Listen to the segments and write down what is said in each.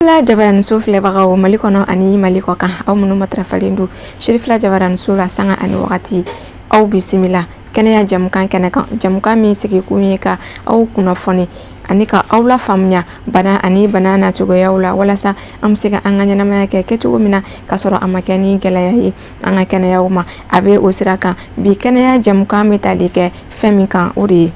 La jabaran so filɛbagaw Mali kɔnɔ ani Mali kɔ kan aw minnu matarafalen don Sherifila jabaran so la sanga ani wagati aw bisimila kɛnɛya jamukan kɛnɛ kan jamukan min sigi kun ye ka aw kunnafoni ani ka aw la faamuya bana ani bana nacogoyaw la walasa an bɛ se ka an ka ɲɛnamaya kɛ kɛcogo min na ka sɔrɔ a ma kɛ ni gɛlɛya ye an ka kɛnɛyaw ma a bɛ o sira kan bi kɛnɛya jamukan bɛ tali kɛ fɛn min kan o de ye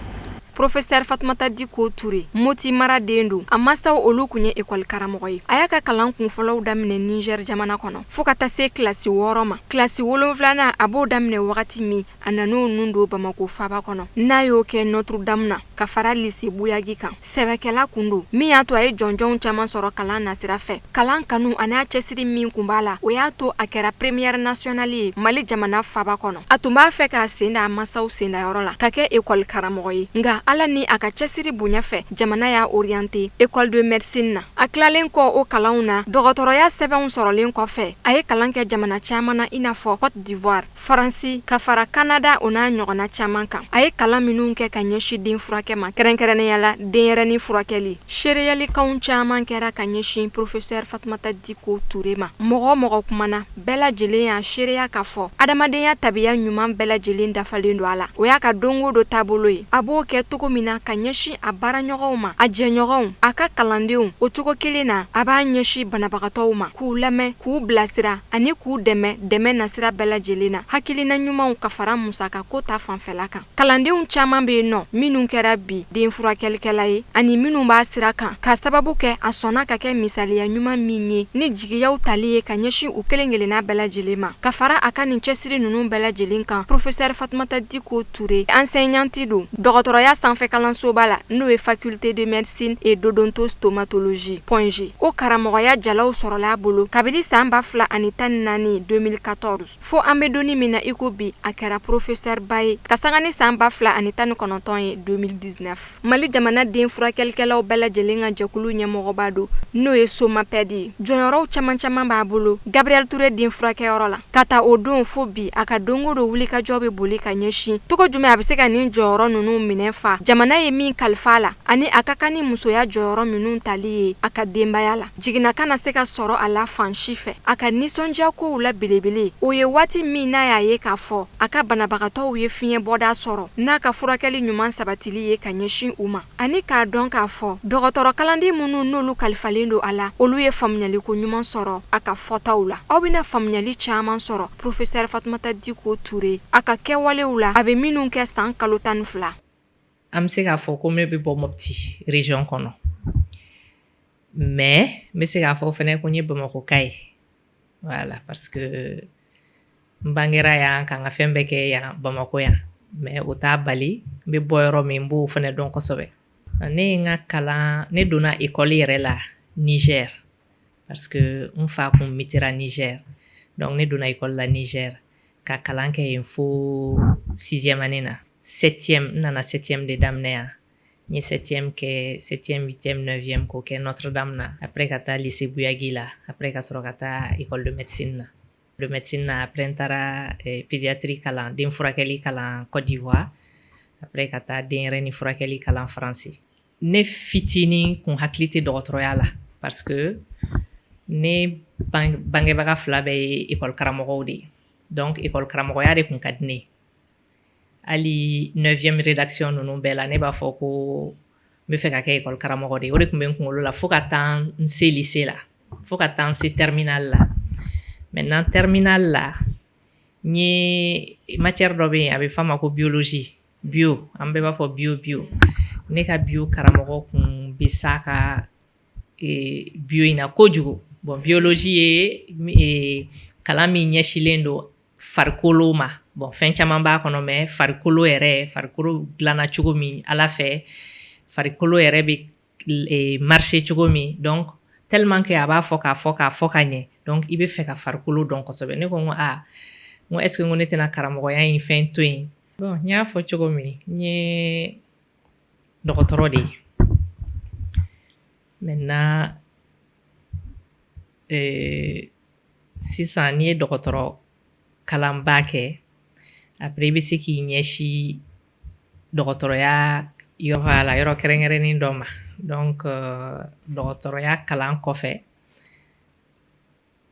Professeur Fatumata Diko Touré Moti maraden don a masaw olu kun ye école karamɔgɔ ye a y'a ka kalan kunfɔlɔw daminɛ Niger jamana kɔnɔ fo ka taa se kilasi 6 ma kilasi 7nan a b'o daminɛ wagati min a nan'o nun don Bamako faba kɔnɔ n'a y'o kɛ Notre Dame na ka fara lycée Bouyagi kan sɛbɛkɛla kun don min y'a to a ye jɔnjɔnw caman sɔrɔ kalan na sira fɛ kalan kanu ani a cɛsiri min kun b'a la o y'a to a kɛra première nationale ye Mali jamana faba kɔnɔ a tun b'a fɛ k'a sen da a masaw sendayɔrɔ la ka kɛ école karamɔgɔ ye nga ala ni a ka cɛsiri bonya fɛ jamana y'a orienté école de médecine na a tilalen kɔ o kalanw na dɔgɔtɔrɔya sɛbɛnw sɔrɔlen kɔfɛ a ye kalan kɛ jamana caman na i n'a fɔ Côte d'Ivoire Faransi ka fara Canada o n'a ɲɔgɔnna caman kan a ye kalan minnu kɛ ka ɲɛsin den furakɛ ma kɛrɛnkɛrɛnnenya la denyɛrɛni furakɛli seereyalikanw caman kɛra ka ɲɛsin Professeur Fatumata Diko Touré ma mɔgɔ kumana bɛɛ lajɛlen y'a seereya k'a fɔ adamadenya tabiya ɲuman bɛɛ lajɛlen dafalen don a la o y'a ka dongo do taabolo ye a b'o kɛ cogo min na ka ɲɛsin a baaraɲɔgɔnw ma a jɛɲɔgɔnw a ka kalandenw o cogo kelen na a b'a ɲɛsin banabagatɔw ma k'u lamɛn k'u bilasira ani k'u dɛmɛ nasira bɛɛ lajɛlen na hakilina ɲumanw ka fara musaka ko ta fanfɛla kan kalandenw caman bɛ yen nɔ minnu kɛra bi den furakɛlikɛla ye ani minnu b'a sira kan ka sababu kɛ a sɔnna ka kɛ misaliya ɲuman min ye ni jigiyaw tali ye ka ɲɛsin u kelen kelenna bɛɛ lajɛlen ma ka fara a ka nin cɛsiri ninnu bɛɛ lajɛlen kan Professeur Fatumata Diko Touré enseignante don dɔgɔtɔrɔya sanfɛ kalansoba la n'o ye faculté de médecine et d'odontostomatologie (G) o karamɔgɔya jalaw sɔrɔla a bolo kabini san 2014 2014 fo an bɛ donni min na i ko bi a kɛra professeur ba ye ka sanga ni san 2019 ye 2019 Mali jamana den furakɛlikɛlaw bɛɛ lajɛlen ka jɛkulu ɲɛmɔgɔba don n'o ye Somapɛd ye jɔyɔrɔw caman b'a bolo Gabriel Touré den furakɛyɔrɔ la ka taa o don fo bi a ka dongo do wulikajɔ bɛ boli ka ɲɛsin togo jumɛn a bɛ se ka nin jɔyɔrɔ ninnu minɛ fa jamana ye min kalifa la ani a ka kan ni musoya jɔyɔrɔ minnu tali ye a ka denbaya la jiginna kana se ka sɔrɔ a la fan si fɛ a ka nisɔndiya kow la belebele o ye waati min n'a y'a ye k'a fɔ a ka banabagatɔw ye fiɲɛ bɔda sɔrɔ n'a ka furakɛli ɲuman sabatili ye ka ɲɛsin u ma ani k'a dɔn k'a fɔ dɔgɔtɔrɔ kalanden minnu n'olu kalifalen don a la olu ye faamuyaliko ɲuman sɔrɔ a ka fɔtaw la aw bɛna faamuyali caman sɔrɔ Professeur Fatumata Diko Touré a ka kɛwalew la a bɛ minnu kɛ san kalo 12 an bɛ se k'a fɔ ko ne bɛ bɔ Mopti région kɔnɔ mais n bɛ se k'a fɔ fɛnɛ ko n ye Bamakoka ye voilà parce que n bangera yan ka n ka fɛn bɛɛ kɛ yan Bamako yan mais o t'a bali n bɛ bɔ yɔrɔ min n b'o fɛnɛ dɔn kosɛbɛ ne ye n ka kalan ne donna école yɛrɛ la Niger parce que n fa kun mitira Niger donc ne donna école la Niger ka kalan kɛ yen fo 6e année na 7e n nana 7e de daminɛ yan n ye 7e kɛ 7e 8e 9e k'o kɛ Notre Dame na après ka taa lycée Bouyagi la après ka sɔrɔ ka taa école de médecine na après n taara pédiatrie kalan den furakɛli kalan Côte d'Ivoire après ka taa denyɛrɛni furakɛli kalan Faransi ne fitinin kun hakili tɛ dɔgɔtɔrɔya la parce que ne bangebaga 2 bɛɛ ye école karamɔgɔw de ye donc école karamɔgɔya de kun ka di ne hali 9e rédaction ninnu bɛɛ la ne b'a fɔ ko n bɛ fɛ ka kɛ école karamɔgɔ de ye o de kun bɛ n kunkolo la fo ka taa n se lycée la fo ka taa n se terminale la maintenant terminale la n ye matière dɔ bɛ yen a bɛ f'a ma ko biologie bio an bɛɛ b'a fɔ bio ne ka bio karamɔgɔ kun bɛ s'a ka bio in na kojugu bon biologie ye kalan min ɲɛsilen don farikolo ma bon fɛn caman b'a kɔnɔ mais farikolo dilanna cogo min ala fɛ farikolo yɛrɛ bɛ marcher cogo min donc tellement que a b'a fɔ k'a fɔ ka ɲɛ donc i bɛ fɛ ka farikolo dɔn kosɛbɛ ne ko n ko est ce que ne tɛna karamɔgɔya in fɛn to yen bon n y'a fɔ cogo min n ye dɔgɔtɔrɔ de ye maintenant sisan n'i ye dɔgɔtɔrɔ kalanba kɛ après i bɛ se k'i ɲɛsin dɔgɔtɔrɔya yɔrɔ kɛrɛnkɛrɛnnen dɔ ma donc dɔgɔtɔrɔya kalan kɔfɛ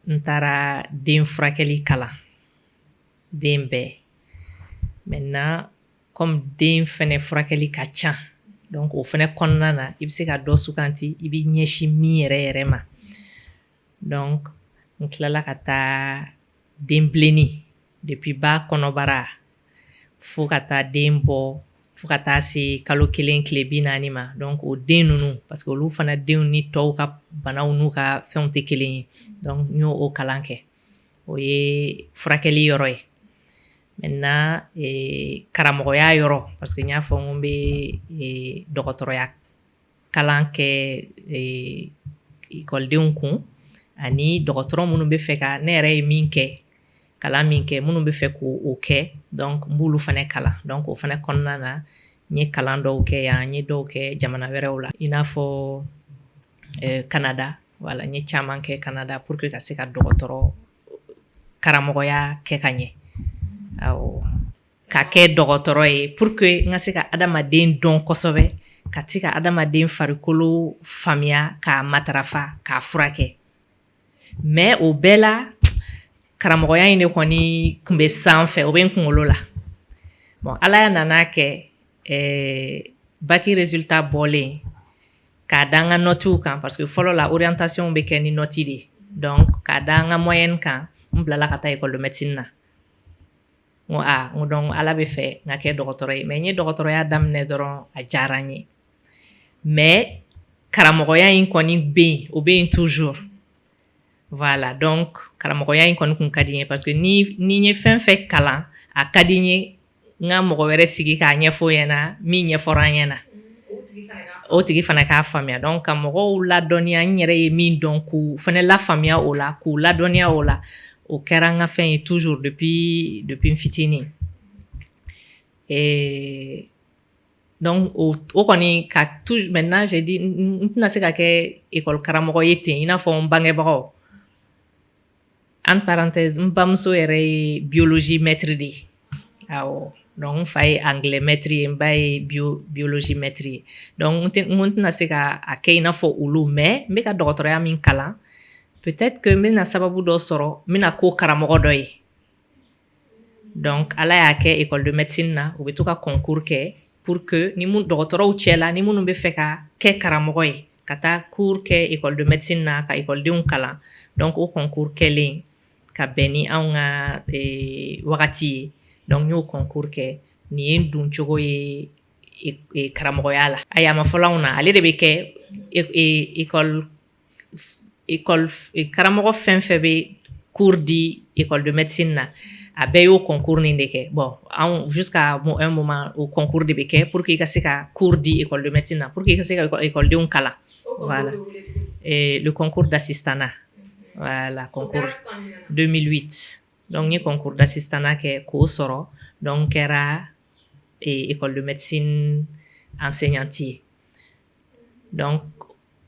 n taara den furakɛli kalan den bɛɛ. Maintenant comme den fɛnɛ furakɛli ka ca donc o fɛnɛ kɔnɔna na i bɛ se ka dɔ suganti i bɛ ɲɛsin min yɛrɛ yɛrɛ ma. Donc n tilala ka taa den bilenni depuis ba kɔnɔbara fo ka taa den bɔ fo ka taa se kalo 1 tile 40 ma. Donc o den ninnu parce que olu fana denw ni tɔw ka banaw n'u ka fɛnw tɛ kelen ye. Donc n y'o o kalan kɛ. O ye furakɛli yɔrɔ ye. Maintenant karamɔgɔya yɔrɔ parce que n y'a fɔ n ko n bɛ dɔgɔtɔrɔya kalan kɛ ekɔlidenw kun ani dɔgɔtɔrɔ minnu bɛ fɛ ka ne yɛrɛ ye min kɛ kalan min kɛ minnu bɛ fɛ k'o kɛ donc n b'olu fana kalan. Donc o fana kɔnɔna na n ye kalan dɔw kɛ yan n ye dɔw kɛ jamana wɛrɛw la i n'a fɔ Canada voilà n ye caman kɛ Canada pour que ka se ka dɔgɔtɔrɔ karamɔgɔya kɛ ka ɲɛ. Awɔ ka kɛ dɔgɔtɔrɔ ye pour que n ka se ka adamaden dɔn kosɛbɛ ka se ka adamaden farikolo faamuya k'a matarafa k'a furakɛ. Mais o bɛɛ la karamɔgɔya in de kɔni tun bɛ sanfɛ o bɛ n kunkolo la. Bon ala ya nana kɛ bac résultat bɔlen k'a da n ka notes kan parce que fɔlɔ la orientation bɛ kɛ ni notes de ye. Donc k'a da n ka moyenne kan n bilala ka taa école de médecine na. N ko donc ala bɛ fɛ n ka kɛ dɔgɔtɔrɔ ye mais n ye dɔgɔtɔrɔya daminɛ dɔrɔn a diyara n ye. Mais karamɔgɔya in kɔni bɛ yen o bɛ yen toujours. Voilà donc karamɔgɔya in kɔni kun ka di n ye parce que ni n ye fɛn fɛn kalan a ka di n ye n ka mɔgɔ wɛrɛ sigi k'a ɲɛfɔ ɲɛna min ɲɛfɔra an ɲɛna o tigi fana k'a faamuya. Donc ka mɔgɔw ladɔnniya n yɛrɛ ye min dɔn k'u fana lafaamuya o la k'u ladɔnniya o la o kɛra n ka fɛn ye toujours depuis n fitinin. Donc o kɔni ka toujours maintenant j'ai dit n tɛna se ka kɛ école karamɔgɔ ye ten i n'a fɔ n bangebagaw. Entre parenthèses n bamuso yɛrɛ ye biologie maître de ye. Awɔ donc n fa ye anglais maître ye n ba ye biologie maître ye. Donc n ko n tɛna se ka a kɛ i n'a fɔ olu mais n bɛ ka dɔgɔtɔrɔya min kalan peut-être que n bɛna sababu dɔ sɔrɔ n bɛna ko karamɔgɔ dɔ ye. Donc ala y'a kɛ école de médecine na u bɛ to ka concours kɛ pour que ni dɔgɔtɔrɔw cɛla ni minnu bɛ fɛ ka kɛ karamɔgɔ ye ka taa cours kɛ école de médecine na ka écoledenw kalan. Donc o concours kɛlen ka bɛn ni anw ka wagati ye. Donc n y'o concours kɛ nin ye n dun cogo ye karamɔgɔya la. Ayi a ma fɔlɔ anw na ale de bɛ kɛ école karamɔgɔ fɛn fɛn bɛ cours di école de médecine na a bɛɛ y'o concours nin de kɛ. Bon anw jusqu'à un moment o concours de bɛ kɛ pour que i ka se ka cours di école de médecine na pour que i ka se ka écoledenw kalan. Voilà le concours d'assistanat. Voilà concours 2008. Donc n ye concours d'assistanat kɛ k'o sɔrɔ donc kɛra école de médecine enseignante ye. Donc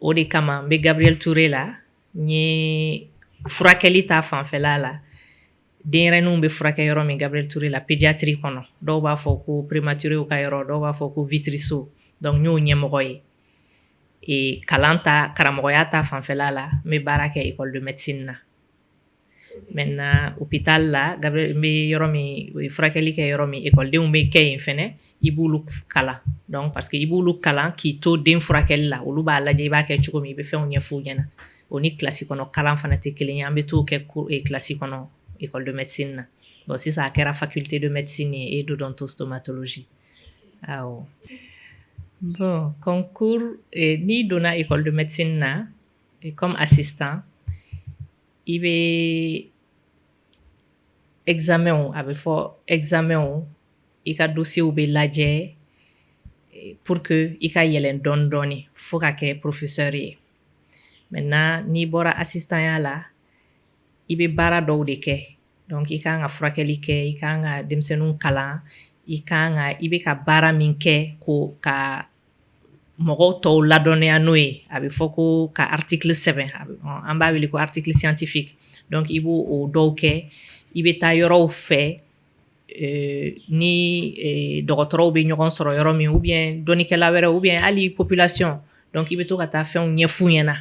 o de kama n bɛ Gabriel Touré la n ye furakɛli ta fanfɛla la denyɛrɛninw bɛ furakɛ yɔrɔ min Gabriel Touré la pédiatrie kɔnɔ dɔw b'a fɔ ko prématuré ka yɔrɔ dɔw b'a fɔ ko Vitry-So. Donc n y'o ɲɛmɔgɔ ye. Kalan ta karamɔgɔya ta fanfɛla la n bɛ baara kɛ école de médecine na. Maintenant hôpital la Gabriel n bɛ yɔrɔ min o ye furakɛli kɛ yɔrɔ min écoledenw bɛ kɛ yen fɛnɛ i b'olu kalan. Donc parce que i b'olu kalan k'i to den furakɛli la olu b'a lajɛ i b'a kɛ cogo min i bɛ fɛnw ɲɛf'u ɲɛna. O ni kilasi kɔnɔ kalan fana tɛ kelen ye an bɛ t'o kɛ kilasi kɔnɔ école de médecine na. Bon sisan a kɛra faculté de médecine ye et d'odontostomatologie. Awɔ. Bon concours n'i donna école de médecine na comme assistant i bɛ examen a bɛ fɔ examen i ka dossier bɛ lajɛ pour que i ka yɛlɛn dɔɔni dɔɔni fo ka kɛ professeur ye. Maintenant n'i bɔra assistanya la i bɛ baara dɔw de kɛ. Donc i kan ka furakɛli kɛ i kan ka denmisɛnninw kalan i bɛ ka baara min kɛ ko ka mɔgɔw tɔw ladɔnniya n'o ye a bɛ fɔ ko ka article sɛbɛn an b'a wele ko article scientifique. Donc i b'o dɔw kɛ i bɛ taa yɔrɔw fɛ ni dɔgɔtɔrɔw bɛ ɲɔgɔn sɔrɔ yɔrɔ min ou bien dɔnnikɛla wɛrɛ ou bien hali population donc i bɛ to ka taa fɛnw ɲɛfu ɲɛna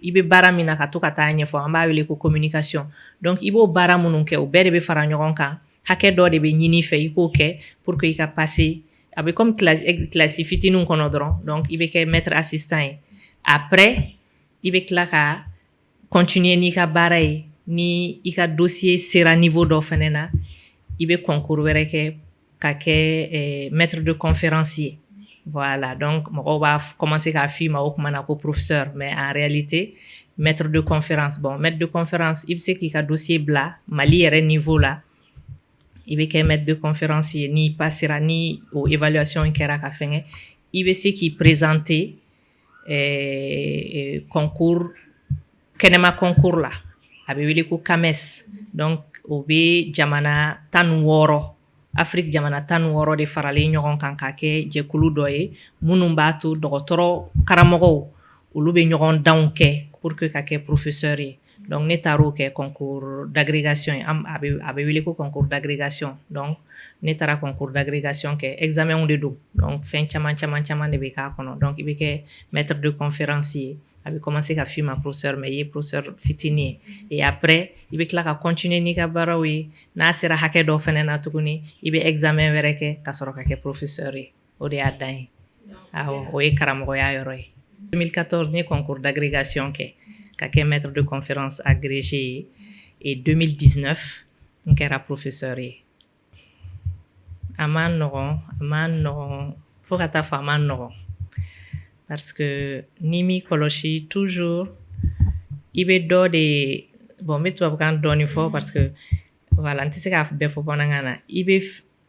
i bɛ baara min na ka to ka taa ɲɛfɔ an b'a wele ko communication donc i b'o baara minnu kɛ o bɛɛ de bɛ fara ɲɔgɔn kan hakɛ dɔ de bɛ ɲini fɛ i k'o kɛ pour que i ka passer a bɛ comme classe fitininw kɔnɔ dɔrɔn donc i bɛ kɛ maître assistant ye après i bɛ tila ka continuer n'i ka baara ye ni i ka dossier sera niveau dɔ fɛnɛ na i bɛ concours wɛrɛ kɛ ka kɛ maître de conférence ye voilà donc mɔgɔw b'a commencer k'a f'i ma o kuma na ko professeur mais en réalité maître de conférence bon maître de conférence i bɛ se k'i ka dossier bila Mali yɛrɛ niveau la i bɛ kɛ maître de conférence ye ni passera ni o évaluation kɛra ka fɛngɛ i bɛ se k'i présenter concours kɛnɛma concours la a bɛ wele ko CAMES donc o bɛ jamana 16 Afrique jamana 16 de faralen ɲɔgɔn kan ka kɛ jɛkulu dɔ ye minnu b'a to dɔgɔtɔrɔ karamɔgɔw olu bɛ ɲɔgɔn danw kɛ pour que ka kɛ professeur ye donc ne taar'o kɛ concours d'agrégation ye a bɛ wele ko concours d'agrégation donc ne taara concours d'agrégation kɛ examenw de don donc fɛn caman de bɛ k'a kɔnɔ donc i bɛ kɛ maître de conférence ye a bɛ commencer ka f'i ma professeur mais i ye professeur fitinin ye et après i bɛ tila ka continuer n'i ka baaraw ye n'a sera hakɛ dɔ fɛnɛ na tuguni i bɛ examen wɛrɛ kɛ ka sɔrɔ ka kɛ professeur ye o de y'a dan ye awɔ o ye karamɔgɔya yɔrɔ ye 2014 ne concours d'agrégation kɛ ka kɛ maître de conférence agrégé ye et 2019 n kɛra professeur ye a ma nɔgɔn fo ka taa fɔ a ma nɔgɔn parce que ni m'i kɔlɔsi toujours i bɛ dɔ de bon n bɛ tubabukan dɔɔni fɔ parce que voilà n tɛ se k'a bɛɛ fɔ bamanankan na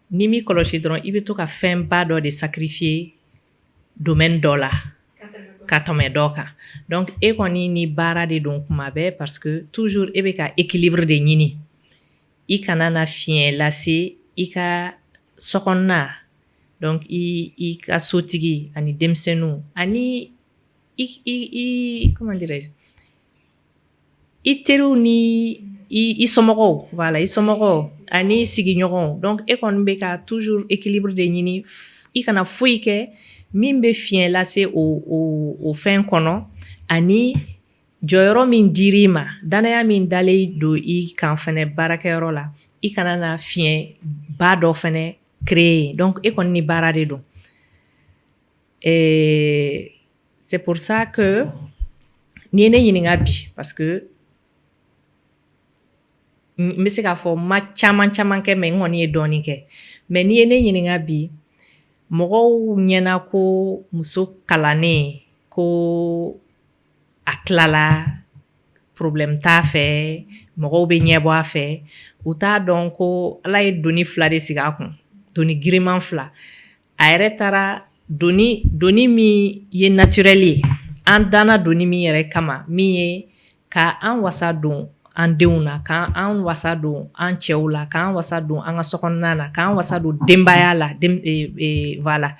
ni m'i kɔlɔsi dɔrɔn i bɛ to ka fɛnba dɔ de sacrifier domaine dɔ la ka tɛmɛ dɔ kan donc e kɔni ni baara de don kuma bɛɛ parce que toujours e bɛ ka équilibre de ɲini i kana na fiɲɛ lase i ka sokɔnɔna donc i ka sotigi ani denmisɛnninw ani comment dirais-je i teriw ni i somɔgɔw voilà i somɔgɔw ani sigiɲɔgɔnw donc e kɔni bɛ ka toujours équilibre de ɲini i kana foyi kɛ min bɛ fiɲɛ lase o fɛn kɔnɔ ani jɔyɔrɔ min dir'i ma danaya min dalen don i kan fɛnɛ baarakɛyɔrɔ la i kana na fiɲɛ ba dɔ fɛnɛ créer donc e kɔni ni baara de don c'est pour ça que ni ye ne ɲininka bi parce que n bɛ se k'a fɔ ma caman kɛ mais n kɔni ye dɔɔni kɛ mais ni ye ne ɲininka bi mɔgɔw ɲɛna ko muso kalannen ko a tilala problème t'a fɛ mɔgɔw bɛ ɲɛbɔ a fɛ u t'a dɔn ko ala ye doni 2 de sigi a kun doni giriman 2 a yɛrɛ taara doni min ye naturel ye an danna doni min yɛrɛ kama min ye ka an wasa don an denw na k'an wasa don an cɛw la k'an wasa don an ka sokɔnɔna na k'an wasa don denbaya la voilà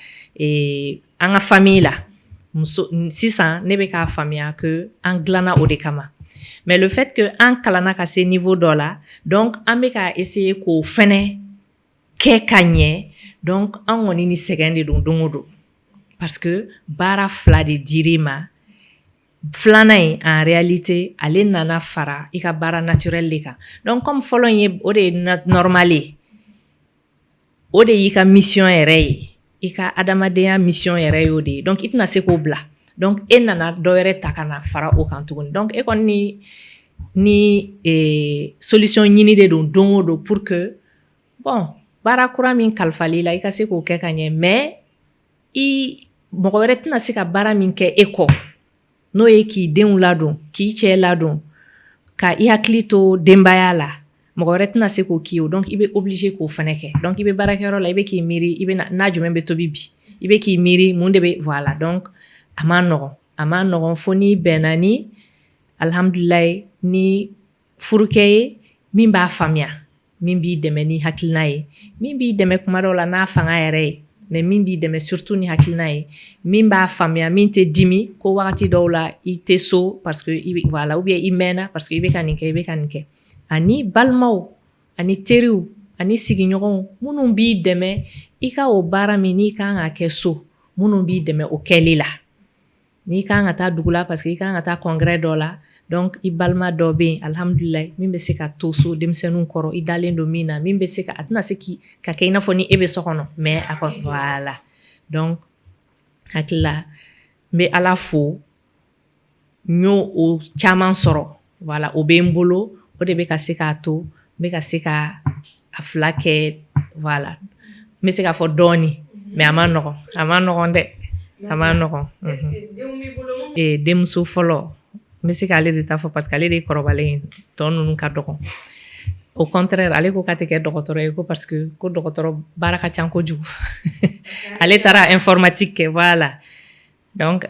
an ka famille la sisan ne bɛ k'a faamuya que an dilanna o de kama mais le fait que an kalanna ka se niveau dɔ la donc an bɛ ka essayer k'o fɛnɛ kɛ ka ɲɛ donc an kɔni ni sɛgɛn de don don o don parce que baara 2 de dir'i ma filanan in en réalité ale nana fara i ka baara naturel de kan donc comme fɔlɔ in ye o de ye normal ye o de y'i ka mission yɛrɛ ye i ka adamadenya mission yɛrɛ ye o de ye donc i tɛna se k'o bila donc e nana dɔ wɛrɛ ta ka na fara o kan tuguni donc e kɔni ni solution ɲini de don don o don pour que bon baara kura min kalifali la i ka se k'o kɛ ka ɲɛ mais mɔgɔ wɛrɛ tɛna se ka baara min kɛ e kɔ n'o ye k'i denw ladon k'i cɛ ladon ka i hakili to denbaya la mɔgɔ wɛrɛ tɛna se k'o k'i ye donc i bɛ obligé k'o fɛnɛ kɛ donc i bɛ baarakɛyɔrɔ la i bɛ k'i miiri i bɛ n'a jumɛn bɛ tobi bi i bɛ k'i miiri mun de bɛ voilà donc a ma nɔgɔn fo n'i bɛnna ni alhamdulilayi ni furukɛ ye min b'a faamuya min b'i dɛmɛ ni hakilina ye min b'i dɛmɛ kuma dɔw la n'a fanga yɛrɛ ye mais min b'i dɛmɛ surtout ni hakilina ye min b'a faamuya min tɛ dimi ko wagati dɔw la i tɛ so parce que voilà ou bien i mɛnna parce que i bɛ ka nin kɛ ani balimaw ani teriw ani sigiɲɔgɔnw minnu b'i dɛmɛ i ka o baara min n'i kan ka kɛ so minnu b'i dɛmɛ o kɛli la n'i kan ka taa dugu la parce que i kan ka taa congrès dɔ la donc i balima dɔ bɛ yen alhamdulilayi min bɛ se ka to so denmisɛnninw kɔrɔ i dalen don min na min bɛ se ka a tɛna se ka kɛ i n'a fɔ ni e bɛ so kɔnɔ mais a kɔni voilà donc hakili la n bɛ ala fo n y'o o caman sɔrɔ voilà o bɛ n bolo o de bɛ ka se k'a to n bɛ ka se ka a fila kɛ voilà n bɛ se k'a fɔ dɔɔni mais a ma nɔgɔn dɛ a ma nɔgɔn denmuso fɔlɔ n bɛ se k'ale de ta fɔ parce que ale de ye kɔrɔbalen tɔ ninnu ka dɔgɔ au contraire ale ko k'a tɛ kɛ dɔgɔtɔrɔ ye ko parce que ko dɔgɔtɔrɔ baara ka ca kojugu ale taara informatique kɛ voilà donc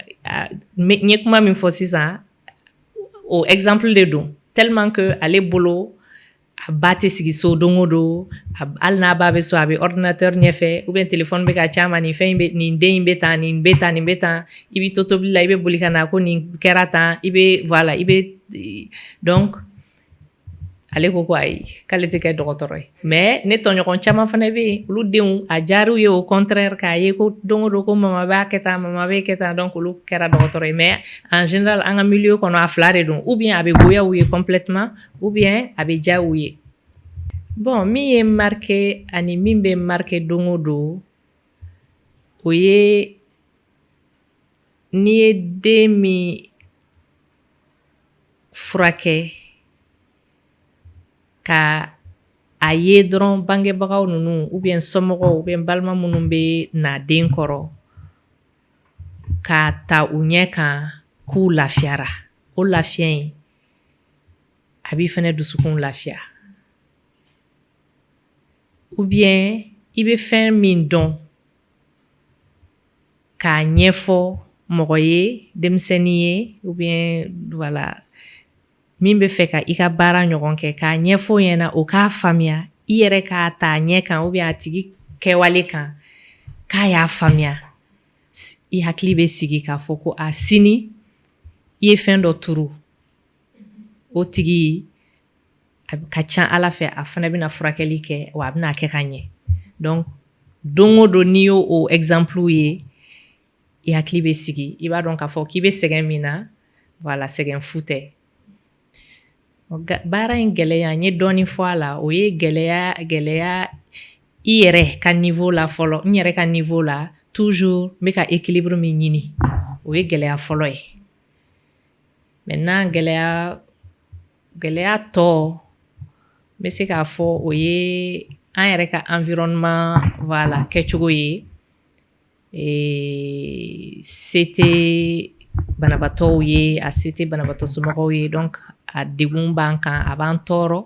n ye kuma min fɔ sisan o exemple de don tellement que ale bolo a ba tɛ sigi so don o don hali n'a ba bɛ so a bɛ ordinateur ɲɛfɛ ou bien téléphone bɛ ka ca ma nin den in bɛ tan nin bɛ tan nin bɛ tan i bɛ to tobili la i bɛ boli ka na ko nin kɛra tan i bɛ voilà i bɛ donc ale ko ayi k'ale tɛ kɛ dɔgɔtɔrɔ ye mais ne tɔɲɔgɔn caman fana bɛ yen olu denw a diyar'u ye au contraire k'a ye ko don o don ko mama b'a kɛ tan mama bɛ kɛ tan donc olu kɛra dɔgɔtɔrɔ ye mais en général an ka milieu kɔnɔ a fila de don ou bien a bɛ goya u ye complètement ou bien a bɛ diya u ye bon min ye marqué ani min bɛ marqué don o don o ye n'i ye den min furakɛ ka a ye dɔrɔn bangebagaw ninnu ou bien somɔgɔw ou bien balima minnu bɛ na den kɔrɔ k'a ta u ɲɛ kan k'u lafiyara o lafiya in a b'i fana dusukun lafiya ou bien i bɛ fɛn min dɔn k'a ɲɛfɔ mɔgɔ ye denmisɛnnin ye ou bien voilà min bɛ fɛ ka i ka baara ɲɔgɔn kɛ k'a ɲɛfɔ ɲɛna o k'a faamuya i yɛrɛ k'a ta ɲɛ kan ou bien a tigi kɛwale kan k'a y'a faamuya i hakili bɛ sigi k'a fɔ ko a sini i ye fɛn dɔ turu o tigi a ka ca ala fɛ a fana bɛna furakɛli kɛ wa a bɛna kɛ ka ɲɛ donc don o don n'i y'o o exemple ye i hakili bɛ sigi i b'a dɔn k'a fɔ k'i bɛ sɛgɛn min na voilà sɛgɛn fu tɛ baara in gɛlɛya n ye dɔɔni fɔ a la o ye gɛlɛya i yɛrɛ ka niveau la fɔlɔ n yɛrɛ ka niveau la toujours n bɛ ka équilibre min ɲini o ye gɛlɛya fɔlɔ ye maintenant gɛlɛya tɔ n bɛ se k'a fɔ o ye an yɛrɛ ka environnement voilà kɛcogo ye se tɛ banabaatɔw ye a se tɛ banabaatɔ somɔgɔw ye donc a degun b'an kan a b'an tɔɔrɔ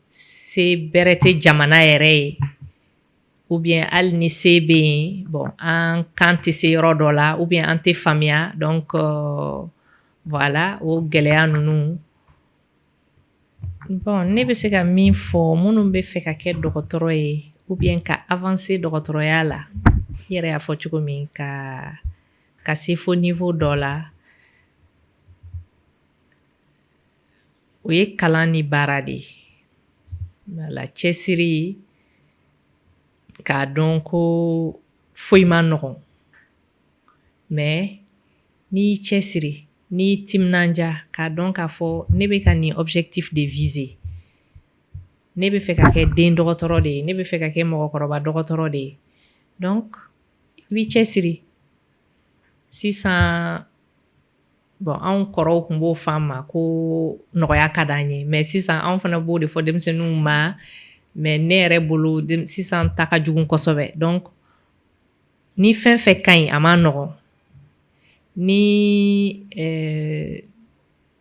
se bɛrɛ tɛ jamana yɛrɛ ye ou bien hali ni se bɛ yen bon an kan tɛ se yɔrɔ dɔ la ou bien an tɛ faamuya donc voilà o gɛlɛya ninnu bon ne bɛ se ka min fɔ minnu bɛ fɛ ka kɛ dɔgɔtɔrɔ ye ou bien ka avancer dɔgɔtɔrɔya la i yɛrɛ y'a fɔ cogo min ka se fo niveau dɔ la o ye kalan ni baara de ye wala cɛsiri k'a dɔn ko foyi ma nɔgɔn mais n'i cɛsiri n'i timinanja k'a dɔn k'a fɔ ne bɛ ka nin objectif de viser ne bɛ fɛ ka kɛ den dɔgɔtɔrɔ de ye ne bɛ fɛ ka kɛ mɔgɔkɔrɔba dɔgɔtɔrɔ de ye donc i b'i cɛsiri sisan bon anw kɔrɔw tun b'o fɔ an ma ko nɔgɔya ka d'an ye mais sisan anw fana b'o de fɔ denmisɛnninw ma mais ne yɛrɛ bolo sisan ta ka jugu kosɛbɛ donc ni fɛn fɛn ka ɲi a ma nɔgɔn ni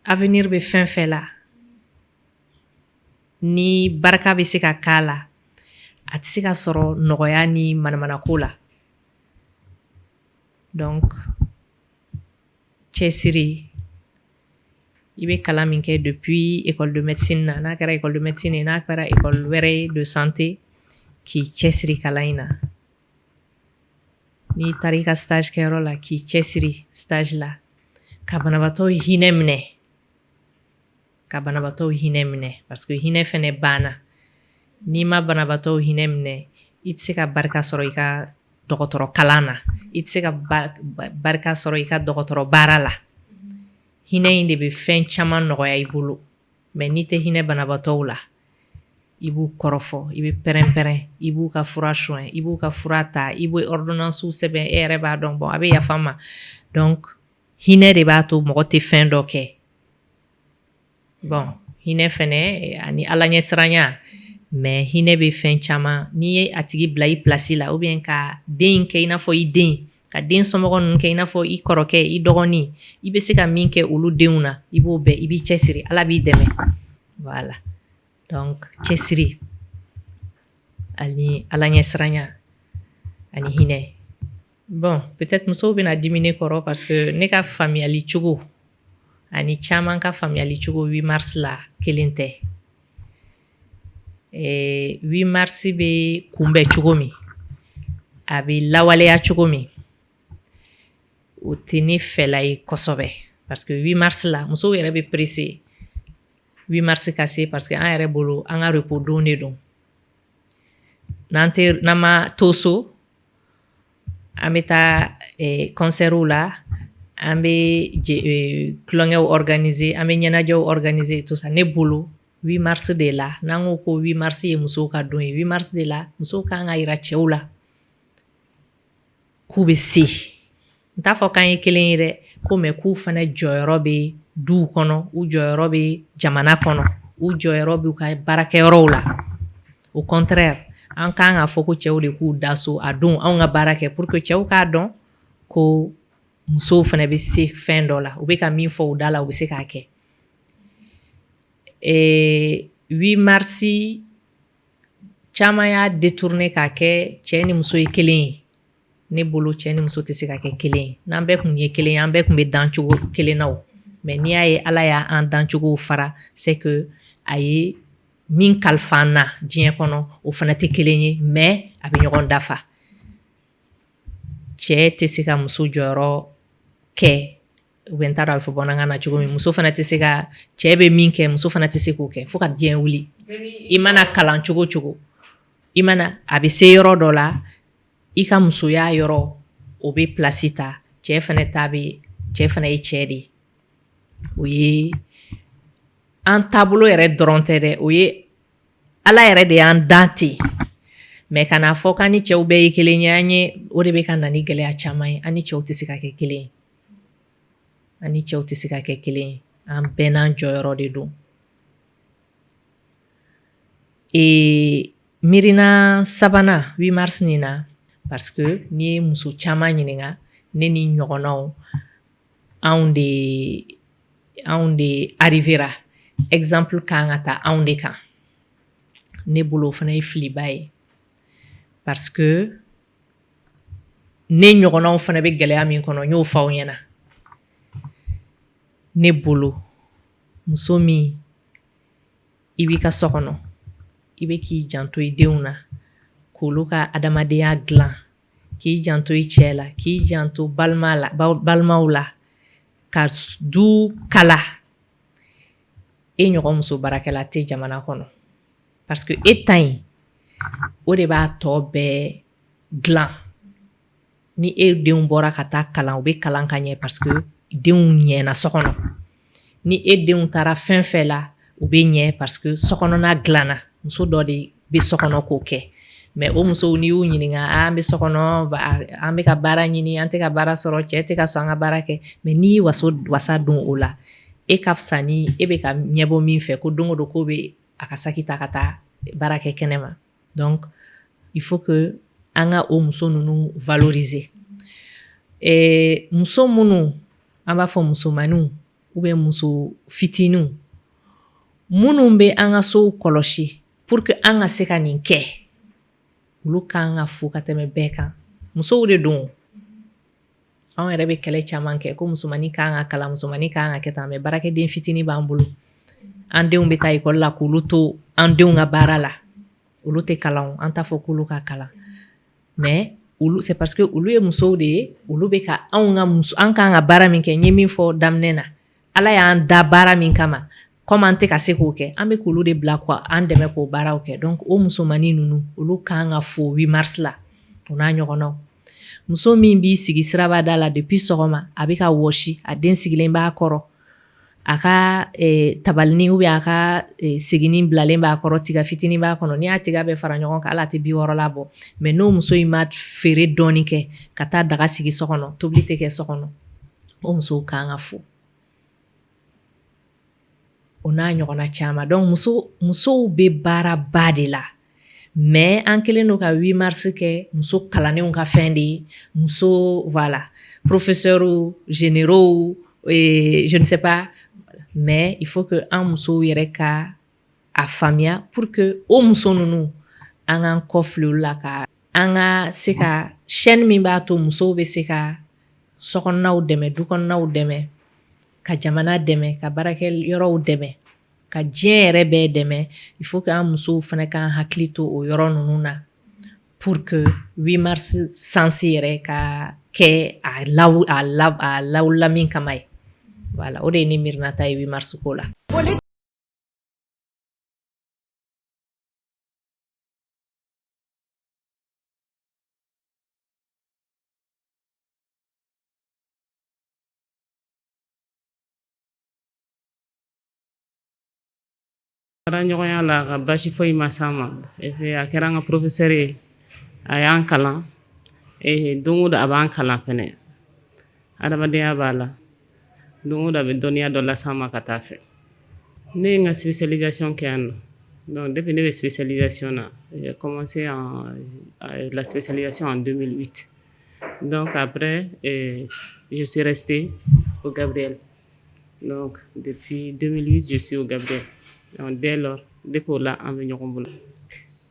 avenir bɛ fɛn fɛn la ni barika bɛ se ka k'a la a tɛ se ka sɔrɔ nɔgɔya ni manamanako la donc cɛsiri i bɛ kalan min kɛ depuis école de médecine na n'a kɛra école de médecine ye n'a kɛra école wɛrɛ ye de santé k'i cɛsiri kalan in na n'i taara i ka stage kɛyɔrɔ la k'i cɛsiri stage la ka banabaatɔw hinɛ minɛ parce que hinɛ fɛnɛ banna n'i ma banabaatɔw hinɛ minɛ i tɛ se ka barika sɔrɔ i ka dɔgɔtɔrɔ kalan na i tɛ se ka barika sɔrɔ i ka dɔgɔtɔrɔ baara la hinɛ in de bɛ fɛn caman nɔgɔya i bolo mais n'i tɛ hinɛ banabaatɔw la i b'u kɔrɔfɔ i bɛ pɛrɛn-pɛrɛn i b'u ka fura soin i b'u ka fura ta i bɛ ordonnance sɛbɛn e yɛrɛ b'a dɔn bon a bɛ yafa ma donc hinɛ de b'a to mɔgɔ tɛ fɛn dɔ kɛ bon hinɛ fɛnɛ ani ala ɲɛsiranya mais hinɛ bɛ fɛn caman n'i ye a tigi bila i place la ou bien ka den kɛ i n'a fɔ i den ka den somɔgɔ ninnu kɛ i n'a fɔ i kɔrɔkɛ i dɔgɔnin i bɛ se ka min kɛ olu denw na i b'o bɛɛ i b'i cɛsiri ala b'i dɛmɛ voilà donc cɛsiri ani ala ɲɛsiranya ani hinɛ bon peut-être musow bɛna dimi ne kɔrɔ parce que ne ka faamuyali cogo ani caman ka faamuyali cogo 8 mars la kelen tɛ 8 mars bɛ kunbɛn cogo min a bɛ lawaleya cogo min o tɛ ne fɛla ye kosɛbɛ parce que 8 mars la musow yɛrɛ bɛ pressé 8 mars ka se parce que an yɛrɛ bolo an ka repos don de don n'an ma to so an bɛ taa concertw la an bɛ tulonkɛw organiser an bɛ ɲɛnajɛw organiser tout ça ne bolo 8 mars de la n'an ko ko 8 mars ye musow ka don ye 8 mars de la musow kan ka yira cɛw la k'u bɛ se n t'a fɔ k'an ye kelen ye dɛ ko mais k'u fana jɔyɔrɔ bɛ duw kɔnɔ u jɔyɔrɔ bɛ jamana kɔnɔ u jɔyɔrɔ b'u ka baarakɛyɔrɔw la au contraire an kan ka fɔ ko cɛw de k'u da so a don anw ka baara kɛ pour que cɛw k'a dɔn ko musow fana bɛ se fɛn dɔ la u bɛ ka min fɔ u da la u bɛ se k'a kɛ 8 mars caman y'a détourné k'a kɛ cɛ ni muso ye kelen ye ne bolo cɛ ni muso tɛ se ka kɛ kelen ye n'an bɛɛ kun ye kelen ye an bɛɛ kun bɛ dan cogo kelen na o mais n'i y'a ye ala y'an dan cogow fara c'est que a ye min kalifa an na diɲɛ kɔnɔ o fana tɛ kelen ye mais a bɛ ɲɔgɔn dafa cɛ tɛ se ka muso jɔyɔrɔ kɛ u bɛ n t'a dɔn a bɛ fɔ bamanankan na cogo min muso fana tɛ se ka cɛ bɛ min kɛ muso fana tɛ se k'o kɛ fo ka diɲɛ wuli i mana kalan cogo cogo i mana a bɛ se yɔrɔ dɔ la i ka musoya yɔrɔ o bɛ place ta cɛ fana ye cɛ de ye o ye an taabolo yɛrɛ dɔrɔn tɛ dɛ o ye ala yɛrɛ de y'an dan ten mais ka n'a fɔ k'an ni cɛw bɛɛ ye kelen ye an ye o de bɛ ka na ni gɛlɛya caman ye an ni cɛw tɛ se ka kɛ kelen ye an ni cɛw tɛ se ka kɛ kelen ye an bɛɛ n'an jɔyɔrɔ de don mirina sabanan 8 mars nin na parce que n'i ye muso caman ɲininka ne ni ɲɔgɔnnaw anw de arrivera exemple kan ka ta anw de kan ne bolo o fana ye filiba ye parce que ne ɲɔgɔnnaw fana bɛ gɛlɛya min kɔnɔ n y'o fɔ aw ɲɛna ne bolo muso min i b'i ka so kɔnɔ i bɛ k'i janto i denw na k'olu ka adamadenya dilan k'i janto i cɛ la k'i janto balimaw la ka du kala e ɲɔgɔn muso baarakɛla tɛ jamana kɔnɔ parce que e ta in o de b'a tɔ bɛɛ dilan ni e denw bɔra ka taa kalan u bɛ kalan ka ɲɛ parce que denw ɲɛna so kɔnɔ ni e denw taara fɛn fɛn la u bɛ ɲɛ parce que sokɔnɔna dilanna muso dɔ de bɛ so kɔnɔ k'o kɛ mais o musow n'i y'u ɲininka an bɛ so kɔnɔ an bɛ ka baara ɲini an tɛ ka baara sɔrɔ cɛ tɛ ka sɔn an ka baara kɛ mais n'i y'i wasa don o la e ka fisa ni e bɛ ka ɲɛbɔ min fɛ ko don o don k'o bɛ a ka saki ta ka taa baara kɛ kɛnɛma donc il faut que an ka o muso ninnu valoriser muso minnu an b'a fɔ musomaninw ou bien muso fitininw minnu bɛ an ka sow kɔlɔsi pour que an ka se ka nin kɛ olu kan ka fo ka tɛmɛ bɛɛ kan musow de don anw yɛrɛ bɛ kɛlɛ caman kɛ ko musomanin kan ka kalan musomanin kan ka kɛ tan mais baarakɛden fitinin b'an bolo an denw bɛ taa ekɔli la k'olu to an denw ka baara la olu tɛ kalan an t'a fɔ k'olu ka kalan mais c'est parce que olu ye musow de ye olu bɛ ka an kan ka baara min kɛ n ye min fɔ daminɛ na ala y'an da baara min kama comme an tɛ ka se k'o kɛ an bɛ k'olu de bila quoi an dɛmɛ k'o baaraw kɛ donc o musomanin ninnu olu kan ka fo 8 mars la o n'a ɲɔgɔnnaw muso min b'i sigi sirabada la depuis sɔgɔma a bɛ ka wɔsi a den sigilen b'a kɔrɔ a ka tabalini ou bien a ka seginin bilalen b'a kɔrɔ tiga fitinin b'a kɔnɔ n'i y'a tiga bɛɛ fara ɲɔgɔn kan ala tɛ 60 labɔ mais n'o muso in ma feere dɔɔni kɛ ka taa daga sigi so kɔnɔ tobili tɛ kɛ so kɔnɔ o musow kan ka fo o n'a ɲɔgɔnna caman donc musow bɛ baara ba de la mais an kelen don ka 8 mars kɛ muso kalanenw ka fɛn de ye muso voilà professeurs généraux je ne sais pas mais il faut que an musow yɛrɛ ka a faamuya pour que o muso ninnu an k'an kɔfile olu la ka an ka se ka chaîne min b'a to musow bɛ se ka sokɔnɔnaw dɛmɛ dukɔnɔnaw dɛmɛ ka jamana dɛmɛ ka baarakɛ yɔrɔw dɛmɛ ka diɲɛ yɛrɛ bɛɛ dɛmɛ il faut que an musow fana k'an hakili to o yɔrɔ ninnu na pour que 8 mars sansi yɛrɛ ka kɛ a lawula min kama ye voilà o de ye ne mirinata ye 8 mars ko la Fara ɲɔgɔnya la ka basi foyi ma s'an ma et puis a kɛra an ka professeur ye a y'an kalan don o don a b'an kalan fɛnɛ adamadenya b'a la don o don a bɛ dɔnniya dɔ las'an ma ka taa fɛ ne ye n ka spécialisation kɛ yan nɔ donc depuis ne bɛ spécialisation na j'ai commencé la spécialisation en 2008 donc après je suis resté au Gabriel donc depuis 2008 je suis au Gabriel. Donc, dès lors, depuis là, on veut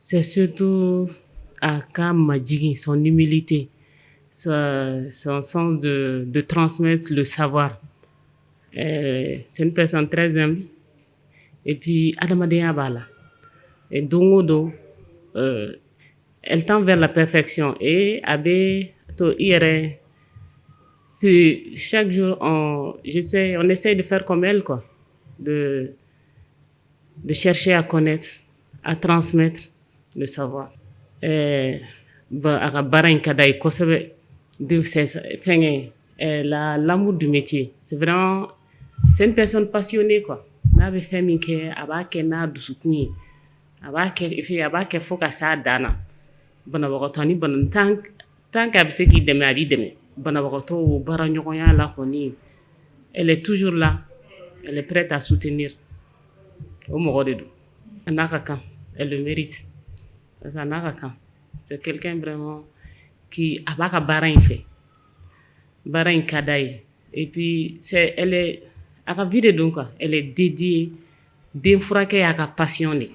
c'est surtout à Kamajigi, son humilité, son sens de transmettre le savoir. C'est une personne très humble. Et puis, Adamadea Bala. Et Dongodo, elle tend vers la perfection. Et Abe, to ire, chaque jour, on essaie de faire comme elle, quoi. De chercher à connaître, à transmettre le savoir. L'amour du métier, c'est vraiment, c'est une personne passionnée, quoi. N'a fait minke, abake na dusukuni, abake foka sa dana. Bonabotoni bon tant qu'à ce qui demeure à vie Bonaboto baranyoya la koni. Elle est toujours là, elle est prête à soutenir. Elle le mérite. C'est quelqu'un vraiment qui a pas barin fait. Barin kadaï. Et puis, elle est, elle est dédiée, d'infraquer à passionné.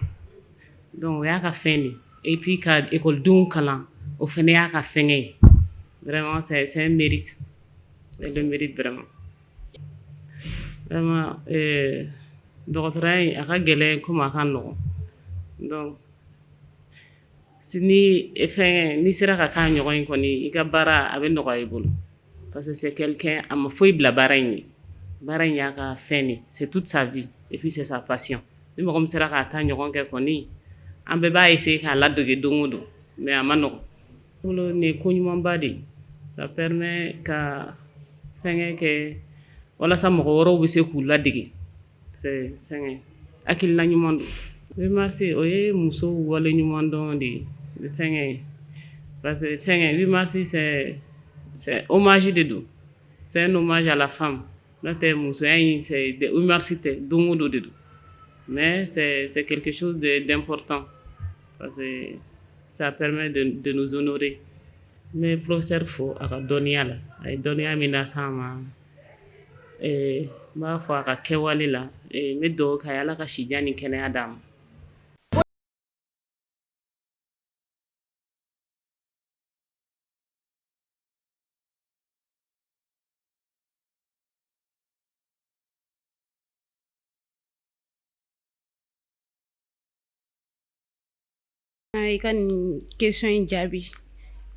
Donc, il y a fait. Et puis, quand l'école d'Unkalan, au fin, il y a fait. Vraiment, c'est un mérite. Elle le mérite vraiment. Vraiment, dɔgɔtɔrɔya a ka gɛlɛn comme a ka nɔgɔn donc ni sera ka k'a ɲɔgɔn ye kɔni i ka baara a bɛ nɔgɔya i bolo parce que c'est quelqu'un a ma foyi bila baara in ye baara in y'a ka fɛn de c'est toute sa vie et puis c'est sa passion ni mɔgɔ min sera k'a ta ɲɔgɔn kɛ kɔni an bɛɛ b'a essayer k'a ladoge don o don mais a ma nɔgɔn bolo nin ye ko ɲumanba de ye ça permet ka fɛnkɛ kɛ walasa mɔgɔ wɛrɛw bɛ se k'u ladege c'est fɛngɛ hakilina ɲuman don 8 mars o ye muso wale ɲuman dɔn de fɛngɛ parce que fɛngɛ 8 mars c'est hommage de do c'est un hommage à la femme n'o tɛ musoya in c'est 8 mars tɛ don o don de do mais c'est quelque chose d'important parce que ça permet de nous honorer mais professeur fo a ka dɔnniya la a ye dɔnniya min las'an ma n b'a fɔ a ka kɛwale la n bɛ dugawu k'a ye ala ka sijan ni kɛnɛya d'a ma I ka nin question in jaabi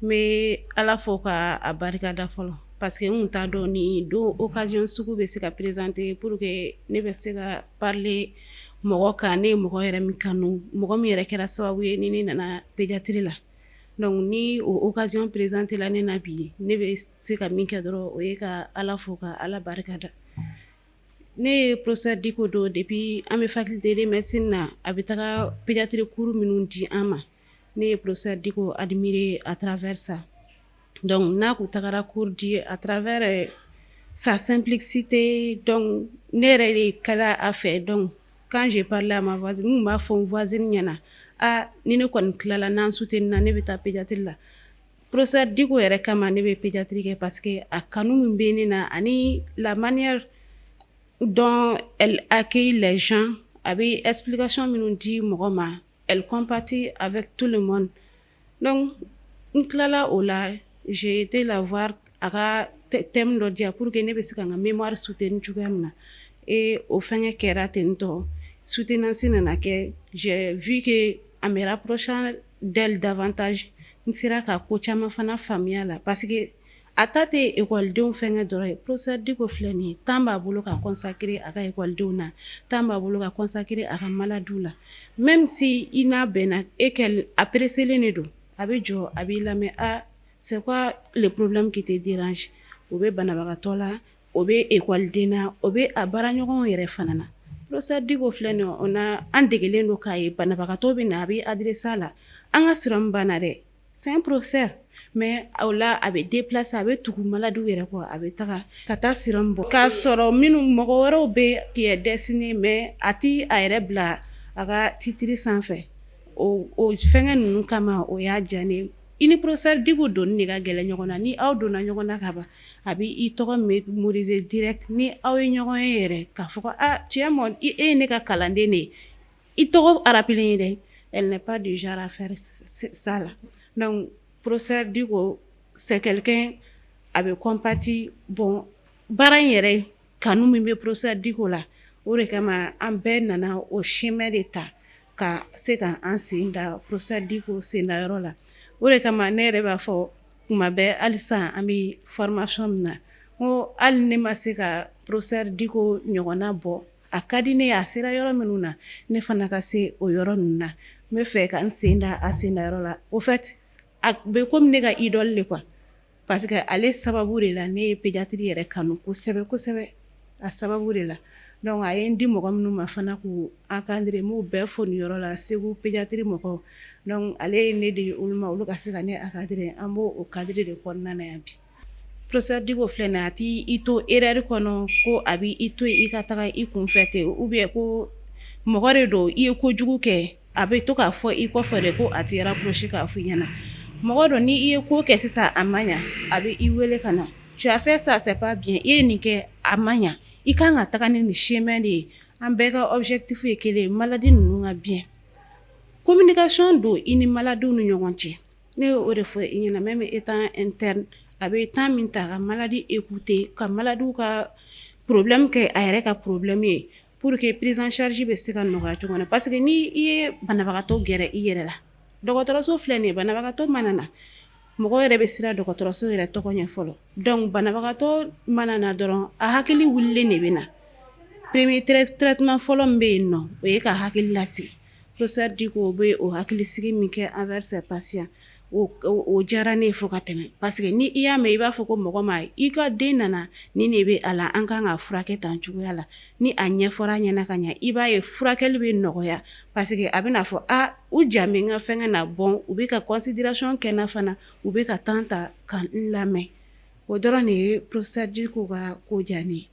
n bɛ ala fo ka a barikada fɔlɔ parce que n kun t'a dɔn ni don occasion sugu bɛ se ka présenter pour que ne bɛ se ka parler mɔgɔ kan ne ye mɔgɔ yɛrɛ min kanu mɔgɔ min yɛrɛ kɛra sababu ye ni ne nana pédiatrie la donc ni o occasion présente la ne na bi ne bɛ se ka min kɛ dɔrɔn o ye ka ala fo ka ala barika da ne ye professeur Diko don depuis an bɛ faculté de médecine na a bɛ taga pédiatrie cours minnu di an ma ne ye professeur Diko admirer à travers ça donc n'a kun tagara cours di à travers sa simplicité donc ne yɛrɛ de kɛra a fɛ donc quand j'ai parlé à ma voisine n b'a fɔ n voisine ɲɛna ni ne kɔni tilala n'an soutenir na ne bɛ taa pédiatrie la professeur Diko yɛrɛ kama ne bɛ pédiatrie kɛ parce que a kanu min bɛ ne na ani la manière dont elle accueille les gens a bɛ explication minnu di mɔgɔ ma elle compatit avec tout le monde donc n tilala o la j'ai été la voir a ka thème dɔ diya pour que ne bɛ se ka n ka mémoire soutenir cogoya min na et o fɛngɛ kɛra ten tɔ soutenance nana kɛ j'ai vu que en me rapprochant d'elle davantage n sera ka ko caman fana faamuya la parce que a ta tɛ ekɔlidenw fɛngɛ dɔrɔn ye professeur Diko filɛ nin ye temps b'a bolo ka consacrer a ka ekɔlidenw na temps b'a bolo ka consacrer a ka maladiw la même si i n'a bɛnna e kɛlen a presselen de don a bɛ jɔ a b'i lamɛn c'est quoi le problème qui te dérange o bɛ banabagatɔ la o bɛ ekɔliden na o bɛ a baaraɲɔgɔnw yɛrɛ fana na professeur Diko filɛ nin ye an degelen don k'a ye banabagatɔ bɛ na a bɛ adressé a la an ka siran banna dɛ c'est un professeur mais o la a bɛ déplacer a bɛ tugu maladiw yɛrɛ kɔ a bɛ taga ka taa siran bɔ k'a sɔrɔ minnu mɔgɔ wɛrɛw bɛ qui est destiné mais a ti a yɛrɛ bila a ka titre sanfɛ o fɛngɛ ninnu kama o y'a diya ne i ni professeur Diko donni de ka gɛlɛn ɲɔgɔn na ni aw donna ɲɔgɔn na ka ban a bɛ i tɔgɔ mémoriser direct ni aw ye ɲɔgɔn ye yɛrɛ k'a fɔ ko tiɲɛ mɔn e ye ne ka kalanden de ye i tɔgɔ rappelé ye dɛ elle n'est pas du genre à faire ça là donc professeur Diko c'est quelqu'un a bɛ compatir bon baara in yɛrɛ kanu min bɛ professeur Diko la o de kama an bɛɛ nana o chemin de ta ka se ka an sen da professeur Diko sendayɔrɔ la o de kama ne yɛrɛ b'a fɔ kuma bɛɛ halisa an bɛ formation min na ko hali ne ma se ka professeur Diko ɲɔgɔnna bɔ a ka di ne ye a sera yɔrɔ minnu na ne fana ka se o yɔrɔ ninnu na n bɛ fɛ ka n sen da a sendayɔrɔ la au fait a bɛ komi ne ka idole de quoi parce que ale sababu de la ne ye pédiatrie yɛrɛ kanu kosɛbɛ kosɛbɛ a sababu de la donc a ye n di mɔgɔ minnu ma fana k'u encadrer n b'u bɛɛ fo nin yɔrɔ la Segu pédiatrie mɔgɔw donc ale ye ne de olu ma olu ka se ka ne encadrer an b'o o cadre de kɔnɔna na yan bi professeur Diko filɛ nin ye a ti i to erreur kɔnɔ ko a bɛ i to yen i ka taga i kunfɛ ten ou bien ko mɔgɔ de don i ye kojugu kɛ a bɛ to k'a fɔ i kɔfɛ de ko a t'i rapprocher k'a fɔ i ɲɛna mɔgɔ dɔ ni i ye ko kɛ sisan a ma ɲa a bɛ i wele ka na tu as fait ça c'est pas bien i ye nin kɛ a ma ɲa i kan ka taga ni nin chemin de ye an bɛɛ ka objectif ye kelen ye maladie ninnu ka bien communication don i ni maladiw ni ɲɔgɔn cɛ ne ye o de fɔ i ɲɛna même étant interne a bɛ temps min ta ka maladie écouter ka maladiw ka problème kɛ a yɛrɛ ka problème ye pour que prise en charge bɛ se ka nɔgɔya cogo min na parce que ni i ye banabagatɔ gɛrɛ i yɛrɛ la dɔgɔtɔrɔso filɛ nin ye banabagatɔ mana na mɔgɔ yɛrɛ bɛ siran dɔgɔtɔrɔso yɛrɛ tɔgɔ ɲɛ fɔlɔ donc banabagatɔ mana na dɔrɔn a hakili wulilen de bɛ na premier traitement fɔlɔ min bɛ yen nɔ o ye ka hakili lasigi professeur Diko o bɛ o hakilisigi min kɛ envers ses patients o diyara ne ye fo ka tɛmɛ parce que ni i y'a mɛn i b'a fɔ ko mɔgɔ ma i ka den nana ni ne bɛ a la an kan ka furakɛ tan cogoya la ni a ɲɛfɔra a ɲɛna ka ɲɛ i b'a ye furakɛli bɛ nɔgɔya parce que a bɛna fɔ u ja bɛ n ka fɛngɛ na bɔn u bɛ ka considération kɛ n na fana u bɛ ka temps ta ka n lamɛn o dɔrɔn de ye professeur Diko ka ko diya ne ye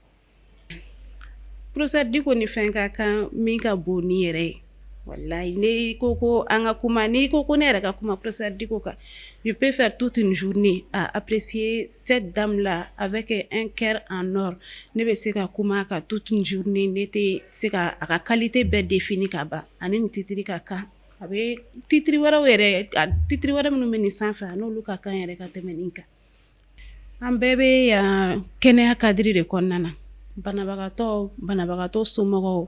professeur Diko ni fɛn ka kan min ka bon ni yɛrɛ ye wallahi ne ko an ka kuma ni ko ne yɛrɛ ka kuma professeur Diko kan je peux faire toute une journée à apprécier cette dame là avec un cœur en or ne bɛ se ka kuma ka toute une journée ne tɛ se ka a ka qualité bɛɛ définir ka ban ani nin titre ka kan a bɛ titre wɛrɛw yɛrɛ titre wɛrɛ minnu bɛ nin sanfɛ a n'olu ka kan yɛrɛ ka tɛmɛ nin kan an bɛɛ bɛ yan kɛnɛya cadre de kɔnɔna na banabagatɔ somɔgɔw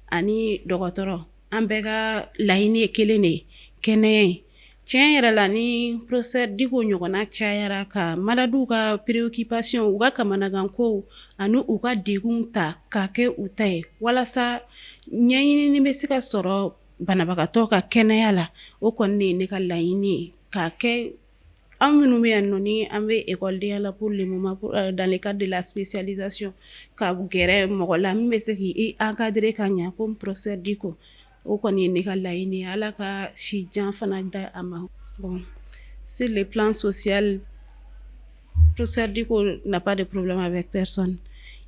ani dɔgɔtɔrɔ an bɛɛ ka laɲini ye kelen de ye kɛnɛya ye tiɲɛ yɛrɛ la ni professeur Diko ɲɔgɔnna cayara ka maladiw ka préoccupation u ka kamanagankow ani u ka degun ta k'a kɛ u ta ye walasa ɲɛɲinini bɛ se ka sɔrɔ banabagatɔ ka kɛnɛya la o kɔni de ye ne ka laɲini ye k'a kɛ an minnu bɛ yan nɔ ni an bɛ écoledenya la pour le moment dans le cadre de la spécialisation ka gɛrɛ mɔgɔ la min bɛ se k'i encadrer ka ɲɛ comme professeur Diko o kɔni ye ne ka laɲini ye Ala ka si jan fana da a ma bon sur le plan social professeur Diko n'a pas de problème avec personne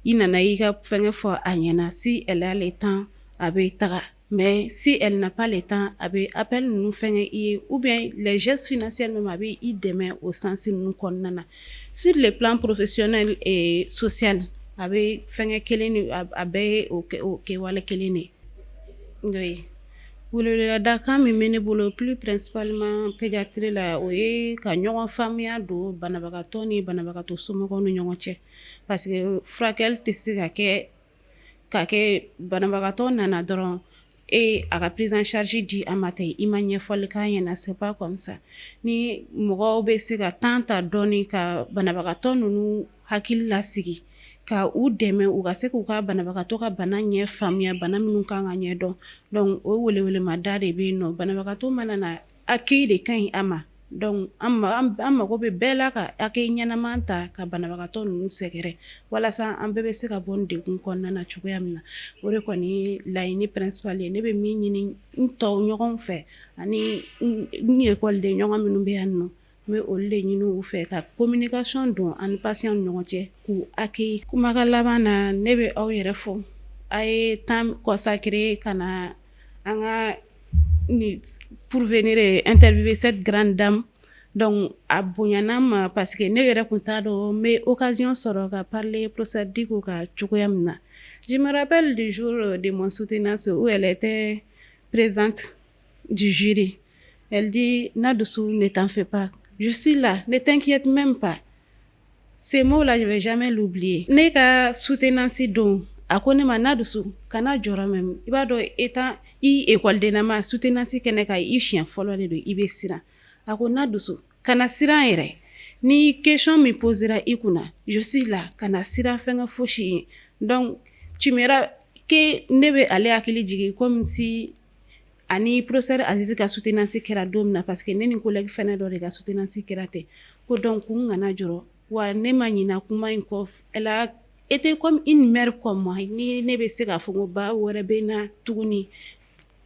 i nana i ka fɛngɛ fɔ a ɲɛna si elle a le temps a bɛ taga mais si elle n'a pas le temps a bɛ appel ninnu fɛngɛ i ye ou bien les gestes financiers même a bɛ i dɛmɛ o sens ninnu kɔnɔna na sur le plan professionnel et social a bɛ fɛngɛ kelen de a bɛɛ ye o kɛwale kelen de oui weleweleda min bɛ ne bolo plus principalement pédiatrie la o ye ka ɲɔgɔn faamuya don banabagatɔ ni banabagatɔ somɔgɔw ni ɲɔgɔn cɛ parce que furakɛli tɛ se ka kɛ banabagatɔ nana dɔrɔn a ka prise en charge di a ma ten i ma ɲɛfɔli k'a ɲɛna c'est pas comme ça ni mɔgɔw bɛ se ka temps ta dɔɔni ka banabagatɔ ninnu hakili lasigi ka u dɛmɛ u ka se k'u ka banabagatɔ ka bana ɲɛ faamuya bana minnu kan ka ɲɛ dɔn donc o welewelemada de bɛ yen nɔ banabagatɔ mana na accueil de ka ɲi a ma donc an mago bɛ bɛɛ la ka accueil ɲɛnama ta ka banabagatɔ ninnu sɛgɛrɛ walasa an bɛɛ bɛ se ka bɔ nin degun kɔnɔna na cogoya min na o de kɔni ye laɲini principale ye ne bɛ min ɲini n tɔw ɲɔgɔn fɛ ani n écoleden ɲɔgɔn minnu bɛ yan nɔ n bɛ olu de ɲini u fɛ ka communication don ani patient ni ɲɔgɔn cɛ k'u accueil kumakan laban na ne bɛ aw yɛrɛ fɔ a ye temps consacré ka na an ka pour venir interviewer cette grande dame donc a bonyana ma parce que ne yɛrɛ kun t'a dɔn n bɛ occasion sɔrɔ ka parler professeur Diko ka cogoya min na je me rappelle du jour de mon soutenance où elle était présente du jury elle dit Nadoussou ne t'en fais pas je suis là ne t'inquiète même pas ces mots là je vais jamais l'oublier ne ka soutenance don a ko ne ma Nadoussou kana jɔrɔ même i b'a dɔn étant i écoledenama soutenance kɛnɛ kan i siɲɛ fɔlɔ de don i bɛ siran a ko Nadoussou kana siran yɛrɛ ni question min posera i kunna je suis là kana siran fɛngɛ fosi ye donc tu m'auras que ne bɛ ale hakili jigin comme si ani professeur Azizi ka soutenance kɛra don min na parce que ne ni collègue fɛnɛ dɔ de ka soutenance kɛra ten ko donc n kana jɔrɔ wa ne ma ɲina kuma in kɔ elle a été comme une mère comme moi ni ne bɛ se k'a fɔ ko ba wɛrɛ bɛ n na tuguni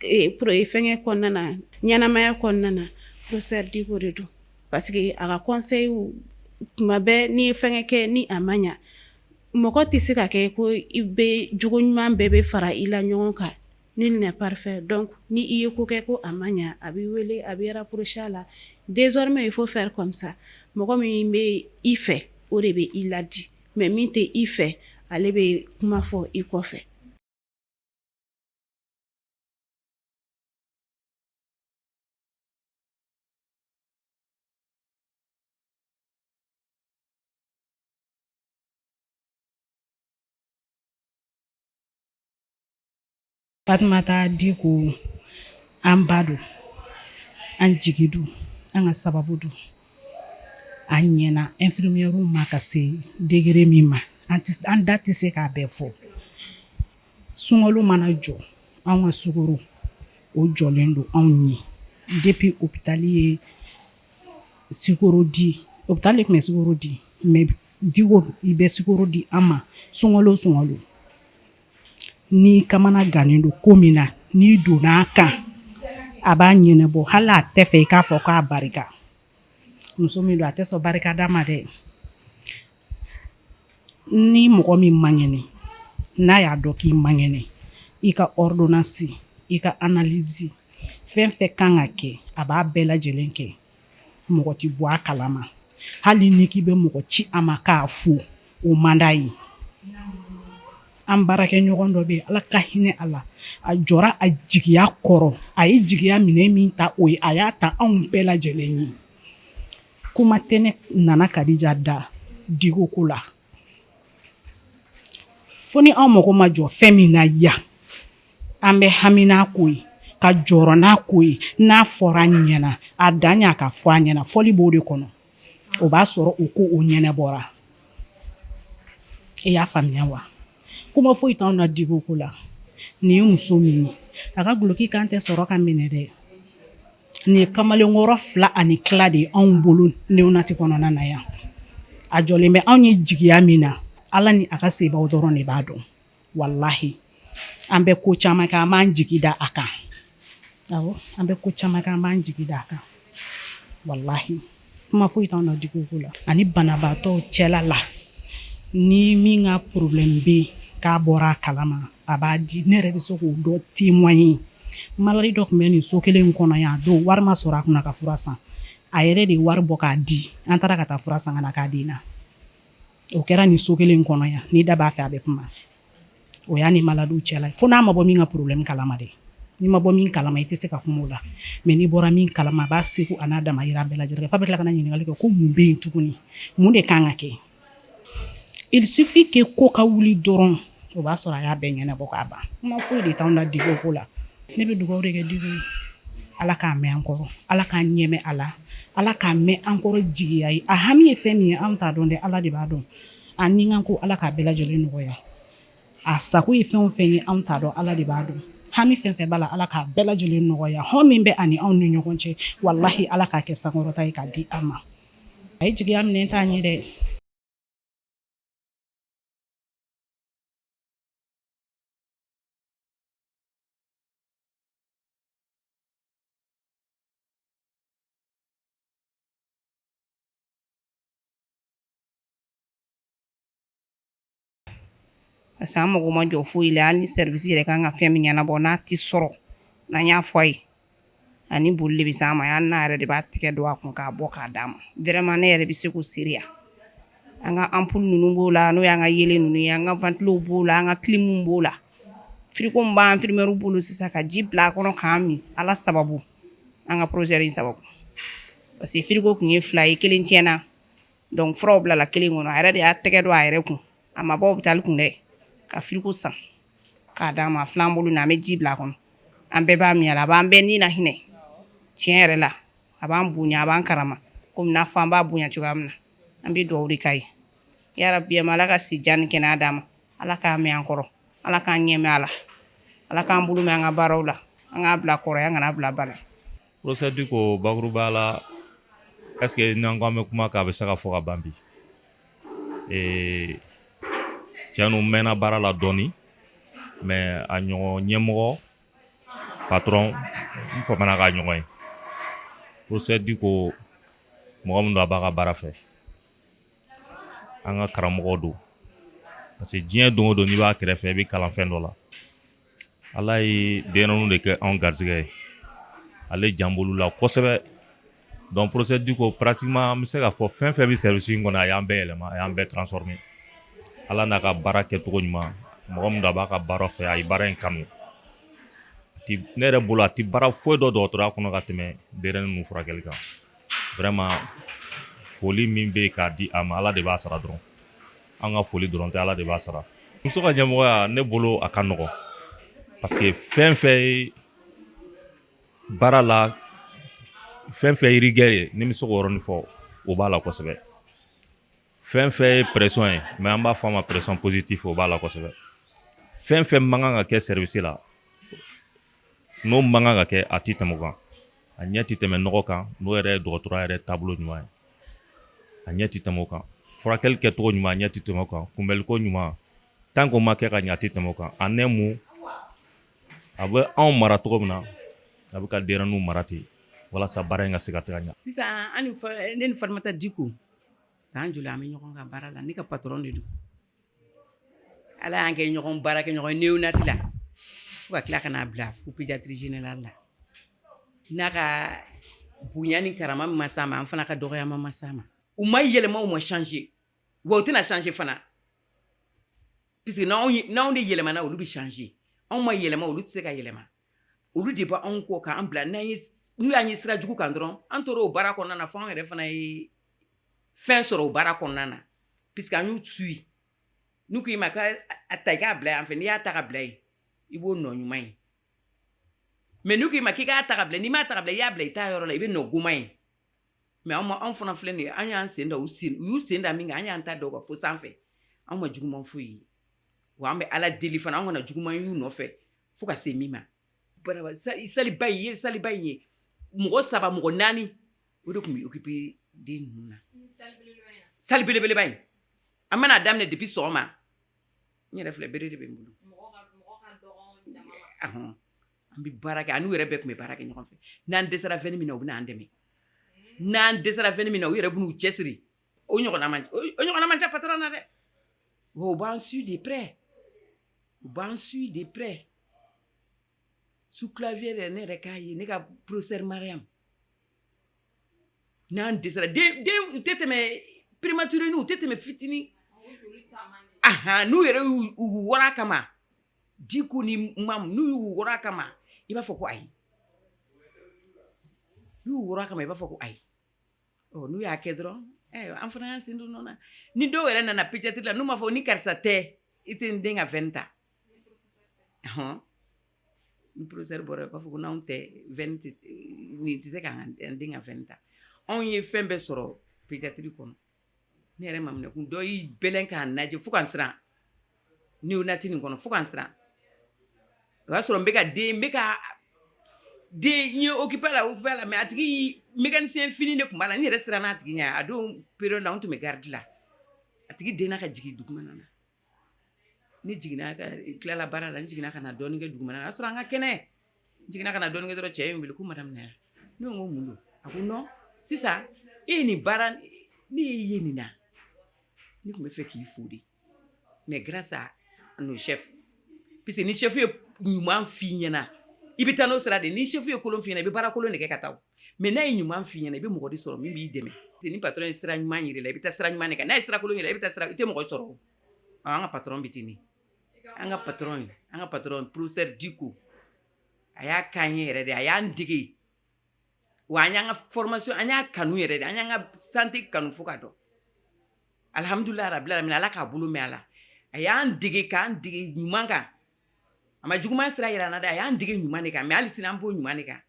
fɛngɛ kɔnɔna na ɲɛnamaya kɔnɔna na professeur Diko de don parce que a ka conseil tuma bɛɛ n'i ye fɛngɛ kɛ ni a ma ɲa mɔgɔ tɛ se ka kɛ ko i bɛ jogo ɲuman bɛɛ bɛ fara i la ɲɔgɔn kan nul n'est parfait donc ni i ye ko kɛ ko a ma ɲa a b'i wele a b'i rapprocher a la désormais il faut faire comme ça mɔgɔ min bɛ i fɛ o de bɛ i ladi mais min tɛ i fɛ ale bɛ kuma fɔ i kɔfɛ. Fatumata Diko an ba don an jigi don an ka sababu don an ɲɛna infirmière ma ka se degré min ma an da tɛ se k'a bɛɛ fɔ sunkalo mana jɔ an ka sukaro o jɔlen don anw ye depuis hôpital ye sukaro di hôpital tun bɛ sukaro di mais Diko i bɛ sukaro di an ma sunkalo ni kamana gannen don ko min na n'i donna a kan a b'a ɲɛnabɔ hali a tɛ fɛ i k'a fɔ k'a barika muso min don a tɛ sɔn barika da ma dɛ ni mɔgɔ min man kɛnɛ n'a y'a dɔn k'i man kɛnɛ i ka ordonnance i ka analyse fɛn fɛn kan ka kɛ a b'a bɛɛ lajɛlen kɛ mɔgɔ tɛ bɔ a kalama hali ni k'i bɛ mɔgɔ ci a ma k'a fo o man d'a ye an baarakɛ ɲɔgɔn dɔ bɛ yen ala ka hinɛ a la a jɔra a jigiya kɔrɔ a ye jigiya minɛ min ta o ye a y'a ta anw bɛɛ lajɛlen ye kuma tɛ ne nana Kadija da Diko ko la fo ni anw mago ma jɔ fɛn min na yan an bɛ hami n'a ko ye ka jɔrɔ n'a ko ye n'a fɔra an ɲɛna a dan y'a ka fɔ an ɲɛna fɔli b'o de kɔnɔ o b'a sɔrɔ o ko o ɲɛnabɔra i y'a faamuya wa kuma foyi t'anw na Diko ko la nin ye muso min ye a ka guloki kan tɛ sɔrɔ ka minɛ dɛ ni kamalen wɔɔrɔ 2 ani kila de anw bolo neonati kɔnɔna na yan a jɔlen bɛ anw ye jigiya min na ala ni a ka sebaw dɔrɔn de b'a dɔn wallahi an bɛ ko caman kɛ an b'an jigi da a kan awɔ an bɛ ko caman kɛ an b'an jigi da a kan wallahi kuma foyi t'anw na diko ko la ani banabaatɔ cɛla la ni min ka problème bɛ k'a bɔra a kalama a b'a di ne yɛrɛ bɛ se k'o dɔ témoigner maladi dɔ tun bɛ nin so kelen kɔnɔ yan don wari ma sɔrɔ a kunna ka fura san a yɛrɛ de wari bɔ k'a di an taara ka taa fura san ka na k'a di na o kɛra nin so kelen kɔnɔ yan ni da b'a fɛ a bɛ kuma o y'a ni maladiw cɛla fo n'a ma bɔ min ka problème kalama dɛ ni ma bɔ min kalama i tɛ se ka kuma o la mais ni bɔra min kalama a b'a seko a n'a damayira bɛɛ lajɛlen fa bɛ tila ka na ɲininkali kɛ ko mun bɛ yen tuguni mun de kan ka kɛ il suffit que ko ka wuli dɔrɔn o b'a sɔrɔ a y'a bɛɛ ɲɛnabɔ k'a ban kuma foyi de t'anw na digo ko la ne bɛ dugawu de kɛ digo ye ala k'a mɛn an kɔrɔ ala k'an ɲɛmɛ a la ala k'a mɛn an kɔrɔ jigiya ye a hami ye fɛn min ye anw t'a dɔn dɛ ala de b'a dɔn a ni kan ko ala k'a bɛɛ lajɛlen nɔgɔya a sago ye fɛn o fɛn ye anw t'a dɔn ala de b'a dɔn hami fɛn fɛn b'a la ala k'a bɛɛ lajɛlen nɔgɔya hɔn min bɛ ani anw ni ɲɔgɔn cɛ wallahi ala k'a kɛ sankɔrɔta ye k'a di an ma a ye jigiya minɛ t'a ɲɛ dɛ parce que an mago ma jɔ foyi la hali ni service yɛrɛ kan ka fɛn min ɲɛnabɔ n'a ti sɔrɔ n'an y'a fɔ a ye ani boli de bɛ s'an ma yan n'a yɛrɛ de b'a tigɛ don a kun k'a bɔ k'a d'a ma vraiment ne yɛrɛ bɛ se k'o sereya an ka ampoule ninnu b'o la n'o y'an ka yele ninnu ye an ka ventilos b'o la an ka clim b'o la frigo min b'an infirmière bolo sisan ka ji bila a kɔnɔ k'an min ala sababu an ka projet in sababu parce que frigo tun ye 2 ye 1 tiɲɛna donc furaw bilala 1 kɔnɔ a yɛrɛ de y'a tɛgɛ don a yɛrɛ kun a ma bɔ hôpital kun dɛ ka frigo san k'a d'a ma filan bolo na an bɛ ji bila a kɔnɔ an bɛɛ b'a min a la a b'an bɛɛ ni na hinɛ tiɲɛ yɛrɛ la a b'an bonya a b'an karama komi n'a fɔ an b'a bonya cogoya min na an bɛ dugawu de k'a ye yarabi ala ka si jan ni kɛnɛya d'a ma ala k'a mɛn an kɔrɔ ala k'an ɲɛmɛ a la ala k'an bolo mɛn an ka baaraw la an k'a bila kɔrɔ an kana bila bana procédure ko bakuruba la est ce que n'an ko an bɛ kuma k'a bɛ se ka fɔ ka ban bi tiɲɛnu mɛnna baara la dɔɔni mais a ɲɔgɔn ɲɛmɔgɔ patron n famana k'a ɲɔgɔn ye procédure ko mɔgɔ min don a b'a ka baara fɛ an ka karamɔgɔ don parce que diɲɛ don o don n'i b'a kɛrɛfɛ i bɛ kalan fɛn dɔ la ala ye denɲɛrɛninw de kɛ anw garisɛgɛ ye ale jan bolo la kosɛbɛ donc procédure ko pratiquement an bɛ se k'a fɔ fɛn fɛn bɛ service in kɔnɔ a y'an bɛɛ yɛlɛma a y'an bɛɛ transformer ala n'a ka baara kɛcogo ɲuman mɔgɔ min don a b'a ka baara fɛ a ye baara in kanu ne yɛrɛ bolo a tɛ baara foyi dɔ dɔgɔtɔrɔya kɔnɔ ka tɛmɛ denɲɛrɛnin ninnu furakɛli kan vraiment foli min bɛ yen k'a di a ma ala de b'a sara dɔrɔn an ka foli dɔrɔn tɛ ala de b'a sara muso ka ɲɛmɔgɔya ne bolo a ka nɔgɔn parce que fɛn fɛn ye baara la fɛn fɛn ye rigueur ye ni n bɛ se k'o yɔrɔnin fɔ o b'a la kosɛbɛ fɛn fɛn ye pression ye mais an b'a fɔ a ma pression positive o b'a la kosɛbɛ fɛn fɛn man kan ka kɛ service la n'o man kan ka kɛ a tɛ tɛmɛ o kan a ɲɛ tɛ tɛmɛ nɔgɔ kan n'o yɛrɛ ye dɔgɔtɔrɔya yɛrɛ taabolo ɲuman ye a ɲɛ tɛ tɛmɛ o kan furakɛli kɛcogo ɲuman a ɲɛ tɛ tɛmɛ o kan kunbɛliko ɲuman tant que o ma kɛ ka ɲɛ a tɛ tɛmɛ o kan en un mot a bɛ anw mara cogo min na a bɛ ka denɲɛrɛninw mara ten walasa baara in ka se ka taga ɲɛ. Sisan ne ni Farimata Diko san joli an bɛ ɲɔgɔn ka baara la ne ka patron de don ala y'an kɛ ɲɔgɔn baara kɛ ɲɔgɔn néonati la fo ka tila ka n'a bila fo pédiatrie générale la n'a ka bonya ni karama min ma s'a ma an fana ka dɔgɔyama ma s'a ma u ma yɛlɛma u ma changer wa u tɛna changer fana puisque n'anw de yɛlɛmana olu bɛ changer anw ma yɛlɛma olu tɛ se ka yɛlɛma olu de b'a anw kɔ k'an bila n'u y'an ye sira jugu kan dɔrɔn an tora o baara kɔnɔna na fo an yɛrɛ fana ye fɛn sɔrɔ o baara kɔnɔna na puisque an y'u suit n'u k'i ma k'a ta i k'a bila yan fɛ n'i y'a ta ka bila yen i b'o nɔ ɲuman ye mais n'u k'i ma k'i k'a ta ka bila n'i m'a ta ka bila i y'a bila i t'a yɔrɔ la i bɛ nɔ goman ye mais anw fana filɛ nin ye an y'an sen da u y'u sen da min kan an y'an ta da o kan fo sanfɛ anw ma juguman foyi ye wa an bɛ ala deli fana an kana juguman y'u nɔfɛ fo ka se min ma saliba in ye mɔgɔ 3 mɔgɔ 4 o de kun bi occuper den ninnu na salle belebeleba in an mana daminɛ depuis sɔgɔma n yɛrɛ filɛ bere de bɛ n bolo an bi baara kɛ ani u yɛrɛ bɛɛ kun bɛ baara kɛ ɲɔgɔn fɛ n'an dɛsɛra fɛn min na u bɛna an dɛmɛ n'an dɛsɛra fɛn min na u yɛrɛ b'u cɛsiri o ɲɔgɔnna man ca patron na dɛ o b'an su de près sous clavier yɛrɛ ne yɛrɛ k'a ye ne ka professeur Mariam n'an dɛsɛra den u tɛ tɛmɛ prématuré u tɛ tɛmɛ fitini n'u yɛrɛ y'u wɔrɔ a kama Diko ni mam n'u y'u wɔrɔ a kama i b'a fɔ ko ayi n'u wɔrɔ a kama i b'a fɔ ko ayi n'u y'a kɛ dɔrɔn an fana y'an sen don nɔ na ni dɔw yɛrɛ nana pédiatrie la n'u m'a fɔ ni karisa tɛ i tɛ n den ka veine ta ni professeur bɔra i b'a fɔ ko n'anw tɛ veine nin tɛ se k'an den ka veine ta anw ye fɛn bɛɛ sɔrɔ pédiatrie kɔnɔ ne yɛrɛ ma minɛ kun dɔ y'i bɛlɛn k'a lajɛ fo ka n siran néonati nin kɔnɔ fo ka n siran o y'a sɔrɔ n bɛ ka den n ye occupé la mais a tigi mécanicien fini de tun b'a la n yɛrɛ siran n'a tigi ɲɛ a don période la an tun bɛ garde la a tigi denna ka jigin dugumana na ne jiginna ka tilala baara la n jiginna ka na dɔɔnin kɛ dugumana na a sɔrɔ an ka kɛnɛ n jiginna ka na dɔɔnin kɛ dɔrɔn cɛ ye n wele ko madame Naya ne ko mun don a ko non sisan e ye nin baara ne ye nin na ne tun bɛ fɛ k'i fo de mais grâce à nos chefs puisque ni chef ye ɲuman f'i ɲɛna i bɛ taa n'o sira de ni chef ye kolon f'i ɲɛna i bɛ baara kolon de kɛ ka taa mais n'a ye ɲuman f'i ɲɛna i bɛ mɔgɔ de sɔrɔ min b'i dɛmɛ ni patron ye sira ɲuman yir'i la i bɛ taa sira ɲuman de kan n'a ye sira kolon yir'i la i tɛ mɔgɔ sɔrɔ an ka patron bɛ ten de an ka patron professeur Diko a y'a k'an ye yɛrɛ de a y'an dege wa an y'an ka formation an y'a kanu yɛrɛ de an y'an ka santé kanu fo ka dɔn alhamdulilahi rabil alamin ala k'a bolo mɛn a la a y'an dege k'an dege ɲuman kan a ma juguman sira yira an na dɛ a y'an dege ɲuman de kan mais hali sini an b'o ɲuman de kan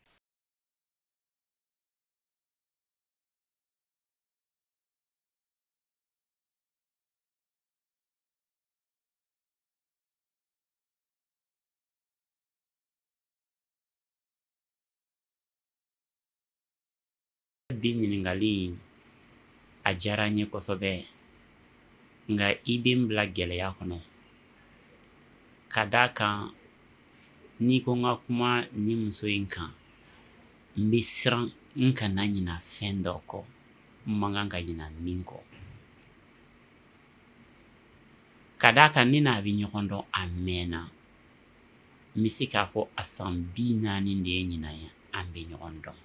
bi ɲininkali a diyara n ye kosɛbɛ nka i bɛ n bila gɛlɛya kɔnɔ ka d'a kan n'i ko n ka kuma ni muso in kan n bɛ siran n kana ɲina fɛn dɔ kɔ n man kan ka ɲina min kɔ ka d'a kan ne n'a bɛ ɲɔgɔn dɔn a mɛnna n bɛ se k'a fɔ a san 40 de ye ɲinan ye an bɛ ɲɔgɔn dɔn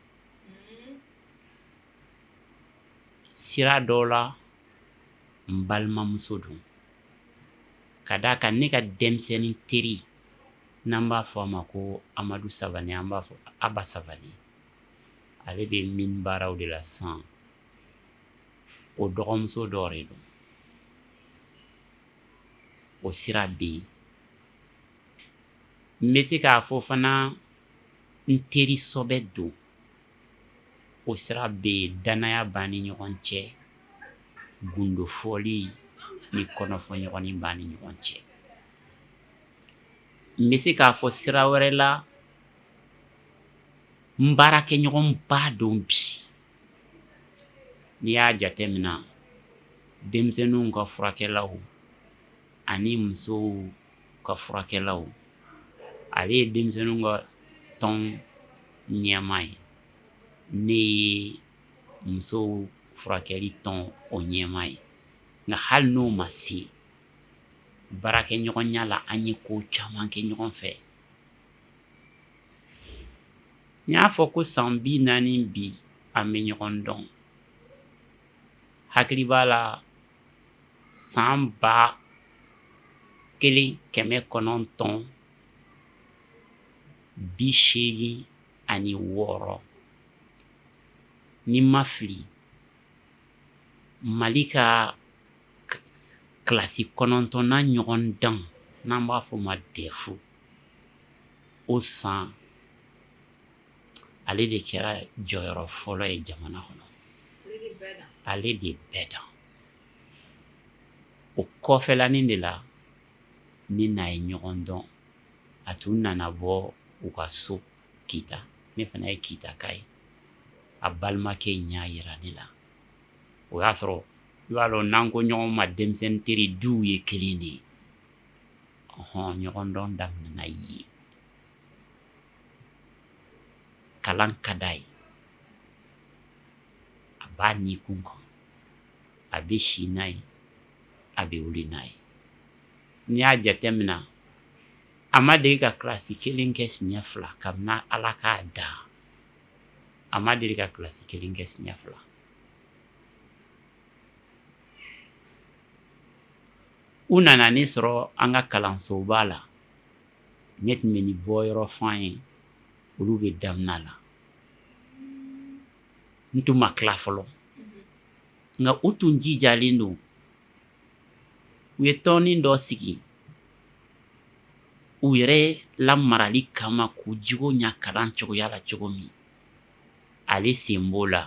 sira dɔw la n balimamuso don ka d'a kan ne ka denmisɛnnin teri n'an b'a fɔ a ma ko Amadu Sabali an b'a fɔ Aba Sabali ale bɛ mine baaraw de la sisan o dɔgɔmuso dɔ de don o sira bɛ yen n bɛ se k'a fɔ fana n teri sɔbɛ don o sira bɛ yen danaya b'an ni ɲɔgɔn cɛ gundo fɔli ni kɔnɔfɔɲɔgɔnni b'an ni ɲɔgɔn cɛ n bɛ se k'a fɔ sira wɛrɛ la n baarakɛɲɔgɔn ba don bi n'i y'a jateminɛ denmisɛnninw ka furakɛlaw ani musow ka furakɛlaw ale ye denmisɛnninw ka tɔn ɲɛmaa ye ne ye musow furakɛli tɔn o ɲɛmaa ye nka hali n'o ma se baarakɛɲɔgɔnya la an ye ko caman kɛ ɲɔgɔn fɛ n y'a fɔ ko san 40 bi an bɛ ɲɔgɔn dɔn hakili b'a la san 1986 ni ma fili Mali ka kilasi 9nan ɲɔgɔn dan n'an b'a fɔ ma DEF o san ale de kɛra jɔyɔrɔ fɔlɔ ye jamana kɔnɔ ale de bɛɛ dan o kɔfɛlanin de la ni n'a ye ɲɔgɔn dɔn a tun nana bɔ u ka so Kita ne fana ye Kita ka ye a balimakɛ in y'a yira ne la o y'a sɔrɔ i b'a dɔn n'an ko ɲɔgɔn ma denmisɛnnin teri duw ye kelen de ye ɲɔgɔn dɔn daminɛna yen kalan ka d'a ye a b'a nikun kan a bɛ si n'a ye a bɛ wuli n'a ye n'i y'a jateminɛ a ma deli ka kilasi kelen kɛ siɲɛ fila kabini Ala k'a da a ma deli ka kilasi kelen kɛ siɲɛ fila u nana ne sɔrɔ an ka kalansoba la ne tun bɛ nin bɔyɔrɔ fɔ an ye olu bɛ daminɛ la n tun ma tila fɔlɔ nka u tun jijalen don u ye tɔnin dɔ sigi u yɛrɛ lamarali kama k'u jogo ɲa kalan cogoya la cogo min ale sen b'o la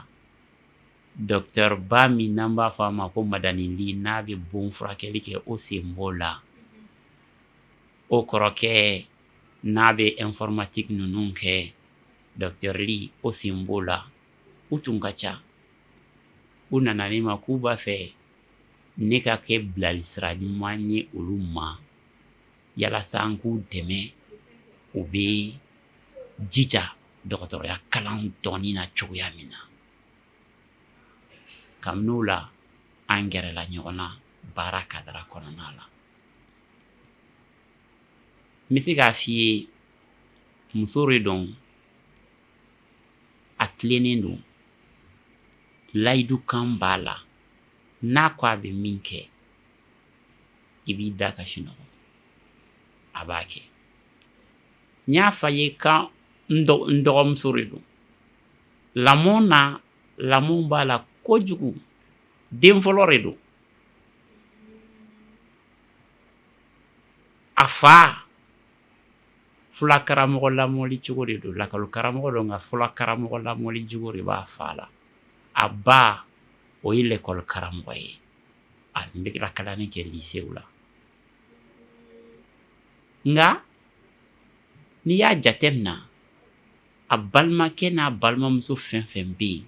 docteur ba min n'an b'a fɔ a ma ko Madani Li n'a bɛ bon furakɛli kɛ o sen b'o la o kɔrɔkɛ n'a bɛ informatique ninnu kɛ docteur Li o sen b'o la u tun ka ca u nana ne ma k'u b'a fɛ ne ka kɛ bilalisira ɲuman ye olu ma yalasa an k'u dɛmɛ u bɛ jija dɔgɔtɔrɔya kalan dɔɔnin na cogoya min na kabini o la an gɛrɛla ɲɔgɔn na baara kadara kɔnɔna la n bɛ se k'a f'i ye muso de don a tilennen don layidukan b'a la n'a ko a bɛ min kɛ i b'i da ka sunɔgɔ a b'a kɛ n y'a fɔ a ye kan n dɔgɔmuso de don lamɔ b'a la kojugu den fɔlɔ de don a fa fula karamɔgɔ lamɔli cogo de don lakɔli karamɔgɔ don nka fula karamɔgɔ lamɔli cogo de b'a fa la a ba o ye l'école karamɔgɔ ye a tun bɛ kalanni kɛ lycée la nka n'i y'a jateminɛ a balimakɛ n'a balimamuso fɛn fɛn bɛ yen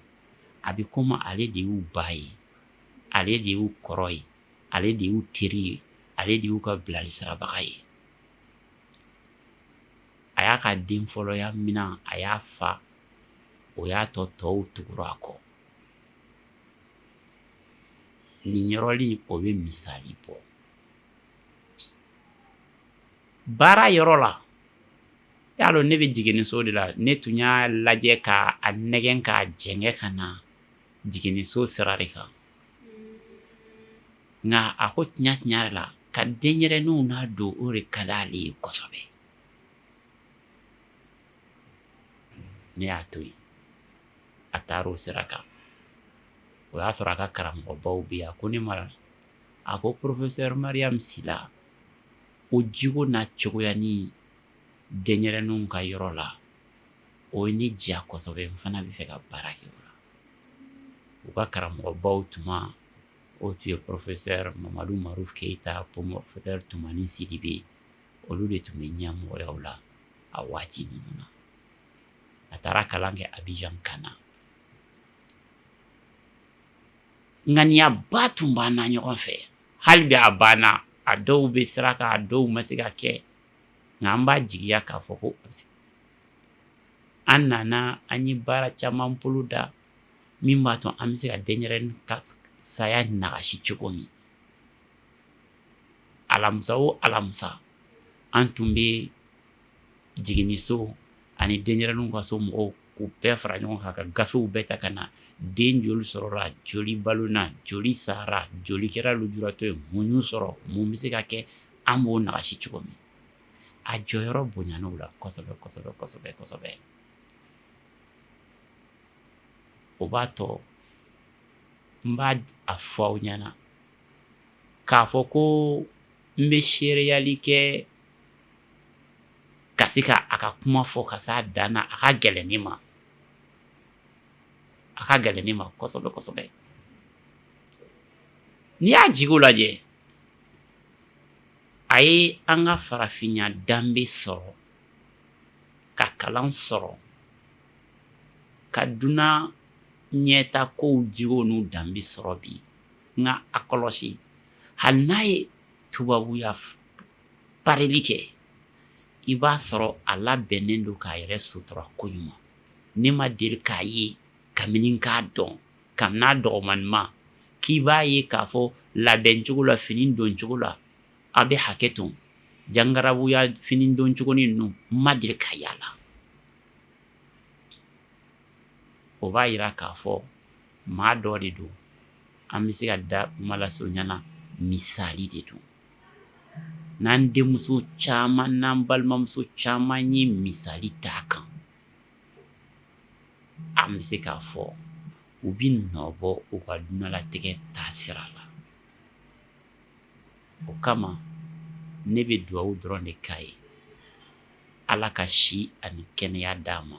a bɛ komi ale de y'u ba ye ale de y'u kɔrɔ ye ale de y'u teri ye ale de y'u ka bilalisirabaga ye a y'a ka den fɔlɔya minan a y'a fa o y'a tɔ tɔw tugura a kɔ nin yɔrɔnin o bɛ misali bɔ baara yɔrɔ la y'a dɔn ne bɛ jiginniso de la ne tun y'a lajɛ k'a nɛgɛn k'a jɛngɛ ka na jiginniso sira de kan nka a ko tiɲɛ yɛrɛ la ka denyɛrɛninw n'a don o de ka d'ale ye kosɛbɛ ne y'a to yen a taara o sira kan o y'a sɔrɔ a ka karamɔgɔbaw bɛ yen a ko ne ma a ko professeur Mariam Sila o jogo n'a cogoya ni denyɛrɛninw ka yɔrɔ la o ye ne diya kosɛbɛ n fana bɛ fɛ ka baara kɛ o la u ka karamɔgɔbaw tuma o tun ye professeur Mamadu Maruf Keyita professeur Tumani Sidibe olu de tun bɛ ɲɛmɔgɔyaw la a waati ninnu na a taara kalan kɛ Abidjan Kana ŋaniya tun banna ɲɔgɔn fɛ hali bi a banna a dɔw bɛ sira kan a dɔw ma se ka kɛ nka an b'a jigiya k'a fɔ ko an nana an ye baara caman bolo da min b'a to an bɛ se ka denyɛrɛnin ka saya nagasi cogo min alamisa o alamisa an tun bɛ jiginniso ani denyɛrɛninw ka so mɔgɔw k'u bɛɛ fara ɲɔgɔn kan ka gafew bɛɛ ta ka na den joli sɔrɔla joli balona joli sara joli kɛra lujuratɔ ye mun y'u sɔrɔ mun bɛ se ka kɛ an b'o nagasi cogo min a jɔyɔrɔ bonyana o la kosɛbɛ kosɛbɛ kosɛbɛ kosɛbɛ o b'a tɔ n b'a fɔ aw ɲɛna k'a fɔ ko n bɛ seereyali kɛ ka se ka a ka kuma fɔ ka s'a dan na a ka gɛlɛn ne ma kosɛbɛ kosɛbɛ n'i y'a jigiw lajɛ a ye an ka farafinya danbe sɔrɔ ka kalan sɔrɔ ka dunan ɲɛta kow jigo n'u danbi sɔrɔ bi nka a kɔlɔsi hali n'a ye tubabuya parili kɛ i b'a sɔrɔ a labɛnnen don k'a yɛrɛ sutura koɲuman ne ma deli k'a ye kabini k'a dɔn kabini a dɔgɔmanima k'i b'a ye k'a fɔ labɛn cogo la fini don cogo la a bɛ hakɛ to jangarabuya fini don cogo ni ninnu ma deli ka yala o b'a yira k'a fɔ maa dɔ de don an bɛ se ka da kuma lasurunya na misali de don n'an denmuso caman n'an balimamuso caman ye misali t'a kan an bɛ se k'a fɔ u bi nɔbɔ u ka dunalatigɛ taasira la o kama ne bɛ dugawu dɔrɔn de k'a ye ala ka si ani kɛnɛya d'a ma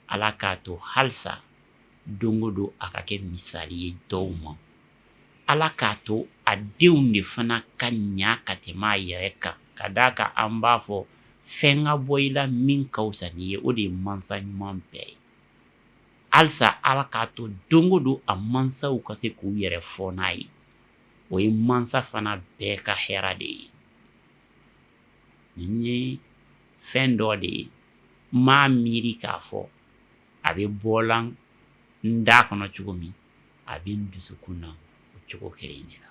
ala k'a to halisa don o don a ka kɛ misali ye dɔw ma ala k'a to a denw de fana ka ɲa ka tɛmɛ a yɛrɛ kan ka d'a kan an b'a fɔ fɛn ka bɔ i la min ka fisa n'i ye o de ye mansa ɲuman bɛɛ ye halisa ala k'a to don o don a mansaw ka se k'u yɛrɛ fɔ n'a ye o ye mansa fana bɛɛ ka hɛra de ye nin ye fɛn dɔ de ye m'a miiri k'a fɔ a bɛ bɔlan n da kɔnɔ cogo min a bɛ n dusukun na o cogo kelen de la.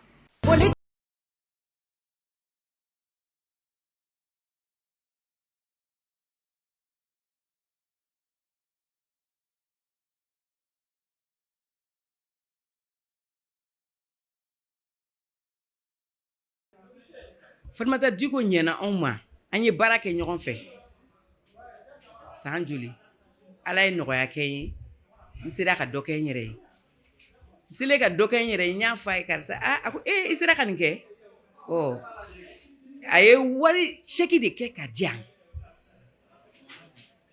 Fatumata Diko ɲɛna anw ma an ye baara kɛ ɲɔgɔn fɛ san joli ala ye nɔgɔya kɛ n ye n sera ka dɔ kɛ n yɛrɛ ye n sera ka dɔ kɛ n yɛrɛ ye n y'a fɔ a ye karisa a ko i sera ka nin kɛ a ye wari chèque de kɛ ka di yan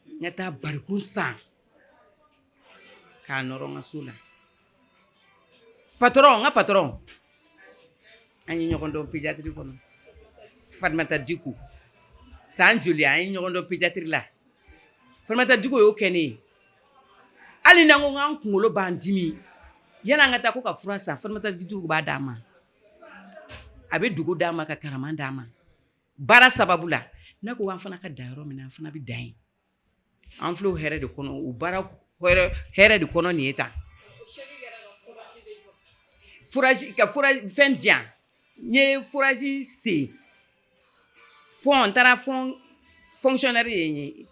n ka taa barikon san k'a nɔrɔ n ka so la patron n ka patron an ye ɲɔgɔn dɔn pédiatrie kɔnɔ Fatumata Diko san joli an ye ɲɔgɔn dɔn pédiatrie la Fatumata Diko y'o kɛ ne ye hali n'an ko k'an kunkolo b'an dimi yan'an ka taa ko ka fura san Fatumata Diko b'a d'a ma a bɛ dugu d'a ma ka karaman d'a ma baara sababu la ne ko an fana ka da yɔrɔ min na an fana bɛ dan yen an filɛ o hɛrɛ de kɔnɔ o baara hɛrɛ de kɔnɔ nin ye tan fourage ka fourage fɛn di yan n ye fourage sen fond n taara fond fonctionnaire ye n ye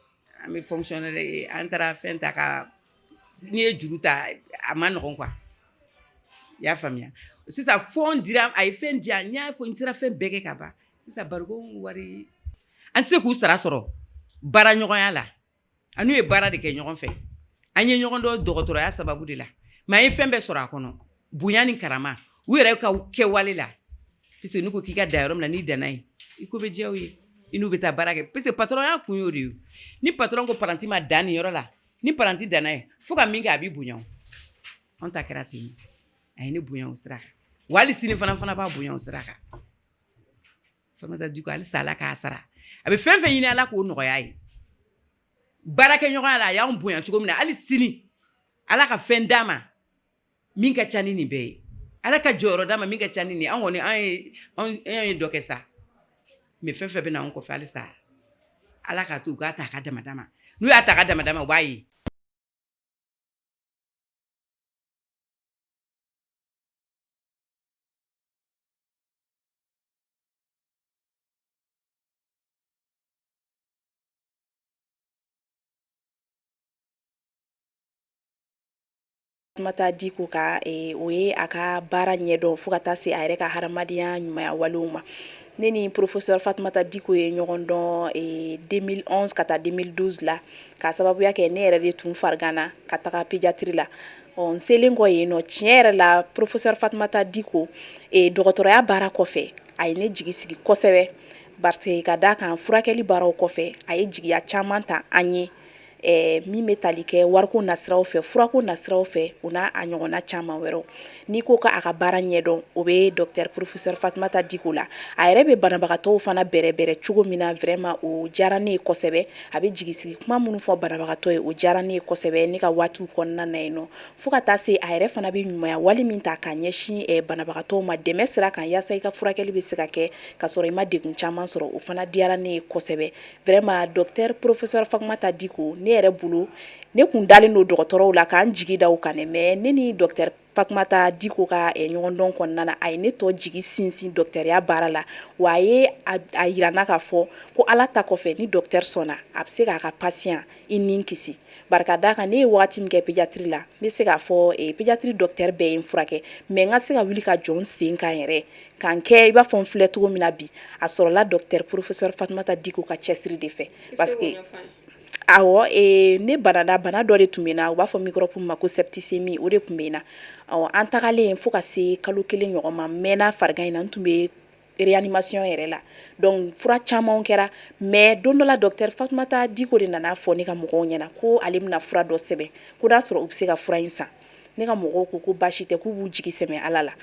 an bɛ fonctionnaire ye an taara fɛn ta ka n'i ye juru ta a ma nɔgɔn quoi i y'a faamuya sisan fond dira a ye fɛn di yan n y'a fɔ n sera fɛn bɛɛ kɛ ka ban sisan barikon wari an tɛ se k'u sara sɔrɔ baara ɲɔgɔnya la an n'u ye baara de kɛ ɲɔgɔn fɛ an ye ɲɔgɔn dɔn dɔgɔtɔrɔya sababu de la mais an ye fɛn bɛɛ sɔrɔ a kɔnɔ bonya ni karama u yɛrɛ ka kɛwale la puisque n'u ko k'i ka da yɔrɔ min na n'i danna yen i ko bɛ diya u ye i n'u bɛ taa baara kɛ puisque patron y'a kun y'o de ye ni patron ko paranti ma dan nin yɔrɔ la ni paranti danna yen fo ka min kɛ a b'i bonya anw ta kɛra ten a ye ne bonya o sira kan wa hali sini fana b'a bonya o sira kan Fatumata Diko halisa ala k'a sara a bɛ fɛn fɛn ɲini ala k'o nɔgɔya ye baara kɛ ɲɔgɔnya la a y'anw bonya cogo min na hali sini ala ka fɛn d'a ma min ka ca ni nin bɛɛ ye ala ka jɔyɔrɔ d'a ma min ka ca ni nin an kɔni an ye dɔ kɛ sa mais fɛn fɛn bɛ na anw kɔfɛ halisa ala k'a to u k'a ta a ka damada ma n'u y'a ta a ka damada ma u b'a ye Fatumata Diko ka o ye a ka baara ɲɛdɔn fo ka taa se a yɛrɛ ka hadamadenya ɲumanya walew ma ne ni professeur Fatumata Diko ye ɲɔgɔn dɔn 2011 ka taa 2012 la ka sababuya kɛ ne yɛrɛ de tun farigana ka taga pédiatrie la n selen kɔ yen nɔ tiɲɛ yɛrɛ la professeur Fatumata Diko dɔgɔtɔrɔya baara kɔfɛ a ye ne jigi sigi kosɛbɛ parce que ka d'a kan furakɛli baaraw kɔfɛ a ye jigiya caman ta an ye min bɛ tali kɛ wariko nasiraw fɛ furako nasiraw fɛ u n'a a ɲɔgɔnna caman wɛrɛw n'i ko ka a ka baara ɲɛdɔn o bɛ docteur professeur Fatumata Diko la a yɛrɛ bɛ banabagatɔw fana bɛrɛbɛrɛ cogo min na vraiment o diyara ne ye kosɛbɛ a bɛ jigisigi kuma minnu fɔ banabagatɔ ye o diyara ne ye kosɛbɛ ne ka waatiw kɔnɔna na yen nɔ fo ka taa se a yɛrɛ fana bɛ ɲumanya wali min ta ka ɲɛsin banabagatɔw ma dɛmɛ sira kan yaasa i ka furakɛli bɛ se ka kɛ ka sɔrɔ i ma degun caman sɔrɔ o fana diyara ne ye kosɛbɛ vraiment docteur professeur Fatumata Diko ne yɛrɛ bolo ne kun dalen don dɔgɔtɔrɔw la k'an jigi da u kan mais ne ni docteur Fatumata Diko ka ɲɔgɔndɔn kɔnɔna na a ye ne tɔ jigi sinsin docteuriya baara la wa a ye a yira n na k'a fɔ ko Ala ta kɔfɛ ni docteur sɔnna a bɛ se k'a ka patient i ni kisi barika da kan ne ye waati min kɛ pédiatrie la n bɛ se k'a fɔ pédiatrie docteur bɛɛ ye n furakɛ mais n ka se ka wuli ka jɔ n sen kan yɛrɛ k'an kɛ i b'a fɔ n filɛ cogo min na bi a sɔrɔla docteur professeur Fatumata Diko ka cɛsiri de fɛ parce que awɔ ne bana dɔ de tun bɛ n na u b'a fɔ microbe ma ko septicémie o de tun bɛ n na an tagalen fo ka se kalo 1 ɲɔgɔn ma n mɛnna farigan in na n tun bɛ réanimation yɛrɛ la donc fura camanw kɛra mais don dɔ la docteur Fatumata Diko de nana fɔ ne ka mɔgɔw ɲɛna ko ale bɛna fura dɔ sɛbɛn ko n'a sɔrɔ u bɛ se ka fura in san ne ka mɔgɔw ko baasi tɛ k'u b'u jigi sɛmɛ Ala la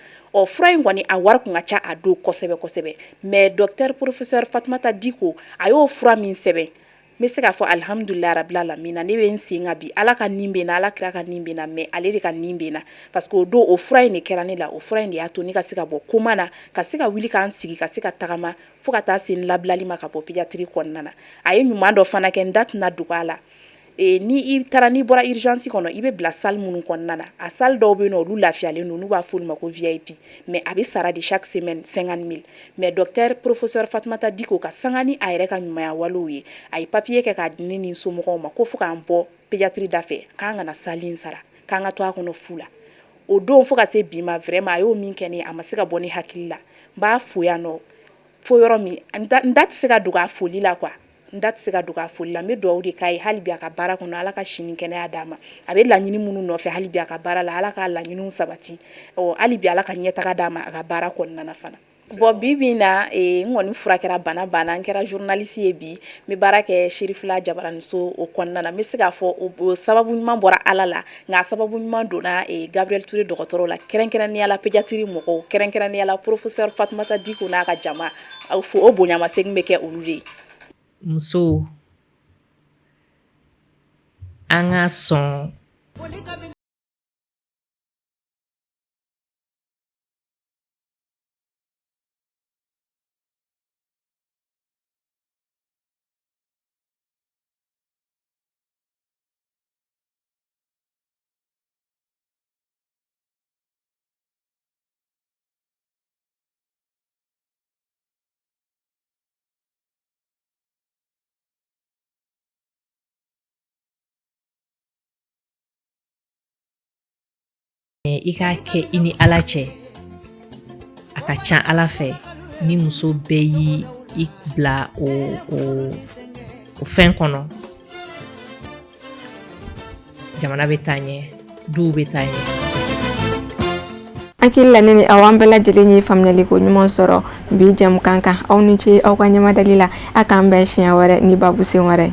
fura in kɔni a wari kun ka ca a don kosɛbɛ mais docteur professeur Fatumata Diko a y'o fura min sɛbɛn n bɛ se k'a fɔ alhamdulilahi rabil alamina ne bɛ n sen kan bi Ala ka nin bɛ n na Ala kira ka nin bɛ n na mais ale de ka nin bɛ n na parce que o don o fura in de kɛra ne la o fura in de y'a to ne ka se ka bɔ koma na ka se ka wuli k'an sigi ka se ka tagama fo ka taa se n labilali ma ka bɔ pédiatrie kɔnɔna na a ye ɲuman dɔ fana kɛ n da tɛna dogo a la n'i bɔra urgence kɔnɔ i bɛ bila salle minnu kɔnɔna na a salle dɔw bɛ yen nɔ olu lafiyalen don n'u b'a fɔ olu ma ko VIP mais a bɛ sara de chaque semaine 50 000 mais docteur professeur Fatumata Diko ka sanga ni a yɛrɛ ka ɲumanya walew ye a ye papier kɛ k'a di ne ni n somɔgɔw ma ko fo k'an bɔ pédiatrie da fɛ k'an kana salle in sara k'an ka to a kɔnɔ fu la o don fo ka se bi ma vraiment a y'o min kɛ ne a ma se ka bɔ ne hakili la n b'a fo yan nɔ fo yɔrɔ min n da tɛ se ka dogo a foli la quoi n da tɛ se ka dogo a foli la n bɛ dugawu de k'a ye hali bi a ka baara kɔnɔ Ala ka si ni kɛnɛya d'a ma a bɛ laɲini minnu nɔfɛ hali bi a ka baara la Ala ka laɲiniw sabati hali bi Ala ka ɲɛtaga d'a ma a ka baara kɔnɔna na fana bon bi bi in na n kɔni furakɛra bana n kɛra journaliste ye bi n bɛ baara kɛ Sherifila Jabaraniso o kɔnɔna na n bɛ se k'a fɔ o sababu ɲuman bɔra Ala la nka sababu ɲuman donna Gabriel Ture dɔgɔtɔrɔ la kɛrɛnkɛrɛnnenya la pédiatrie mɔgɔw kɛrɛnkɛrɛnnenya la professeur Fatumata Diko n'a ka jama o bonyamasegin bɛ kɛ olu de ye muso an ka sɔn i k'a kɛ i ni Ala cɛ a ka ca Ala fɛ ni muso bɛɛ y'i bila o fɛn kɔnɔ jamana bɛ taa ɲɛ duw bɛ taa ɲɛ hakili la ne ni aw an bɛɛ lajɛlen ye faamuyali ko ɲuman sɔrɔ bi jamukan kan aw ni ce aw ka ɲamadali la a k'an bɛn siɲɛ wɛrɛ ni babu sen wɛrɛ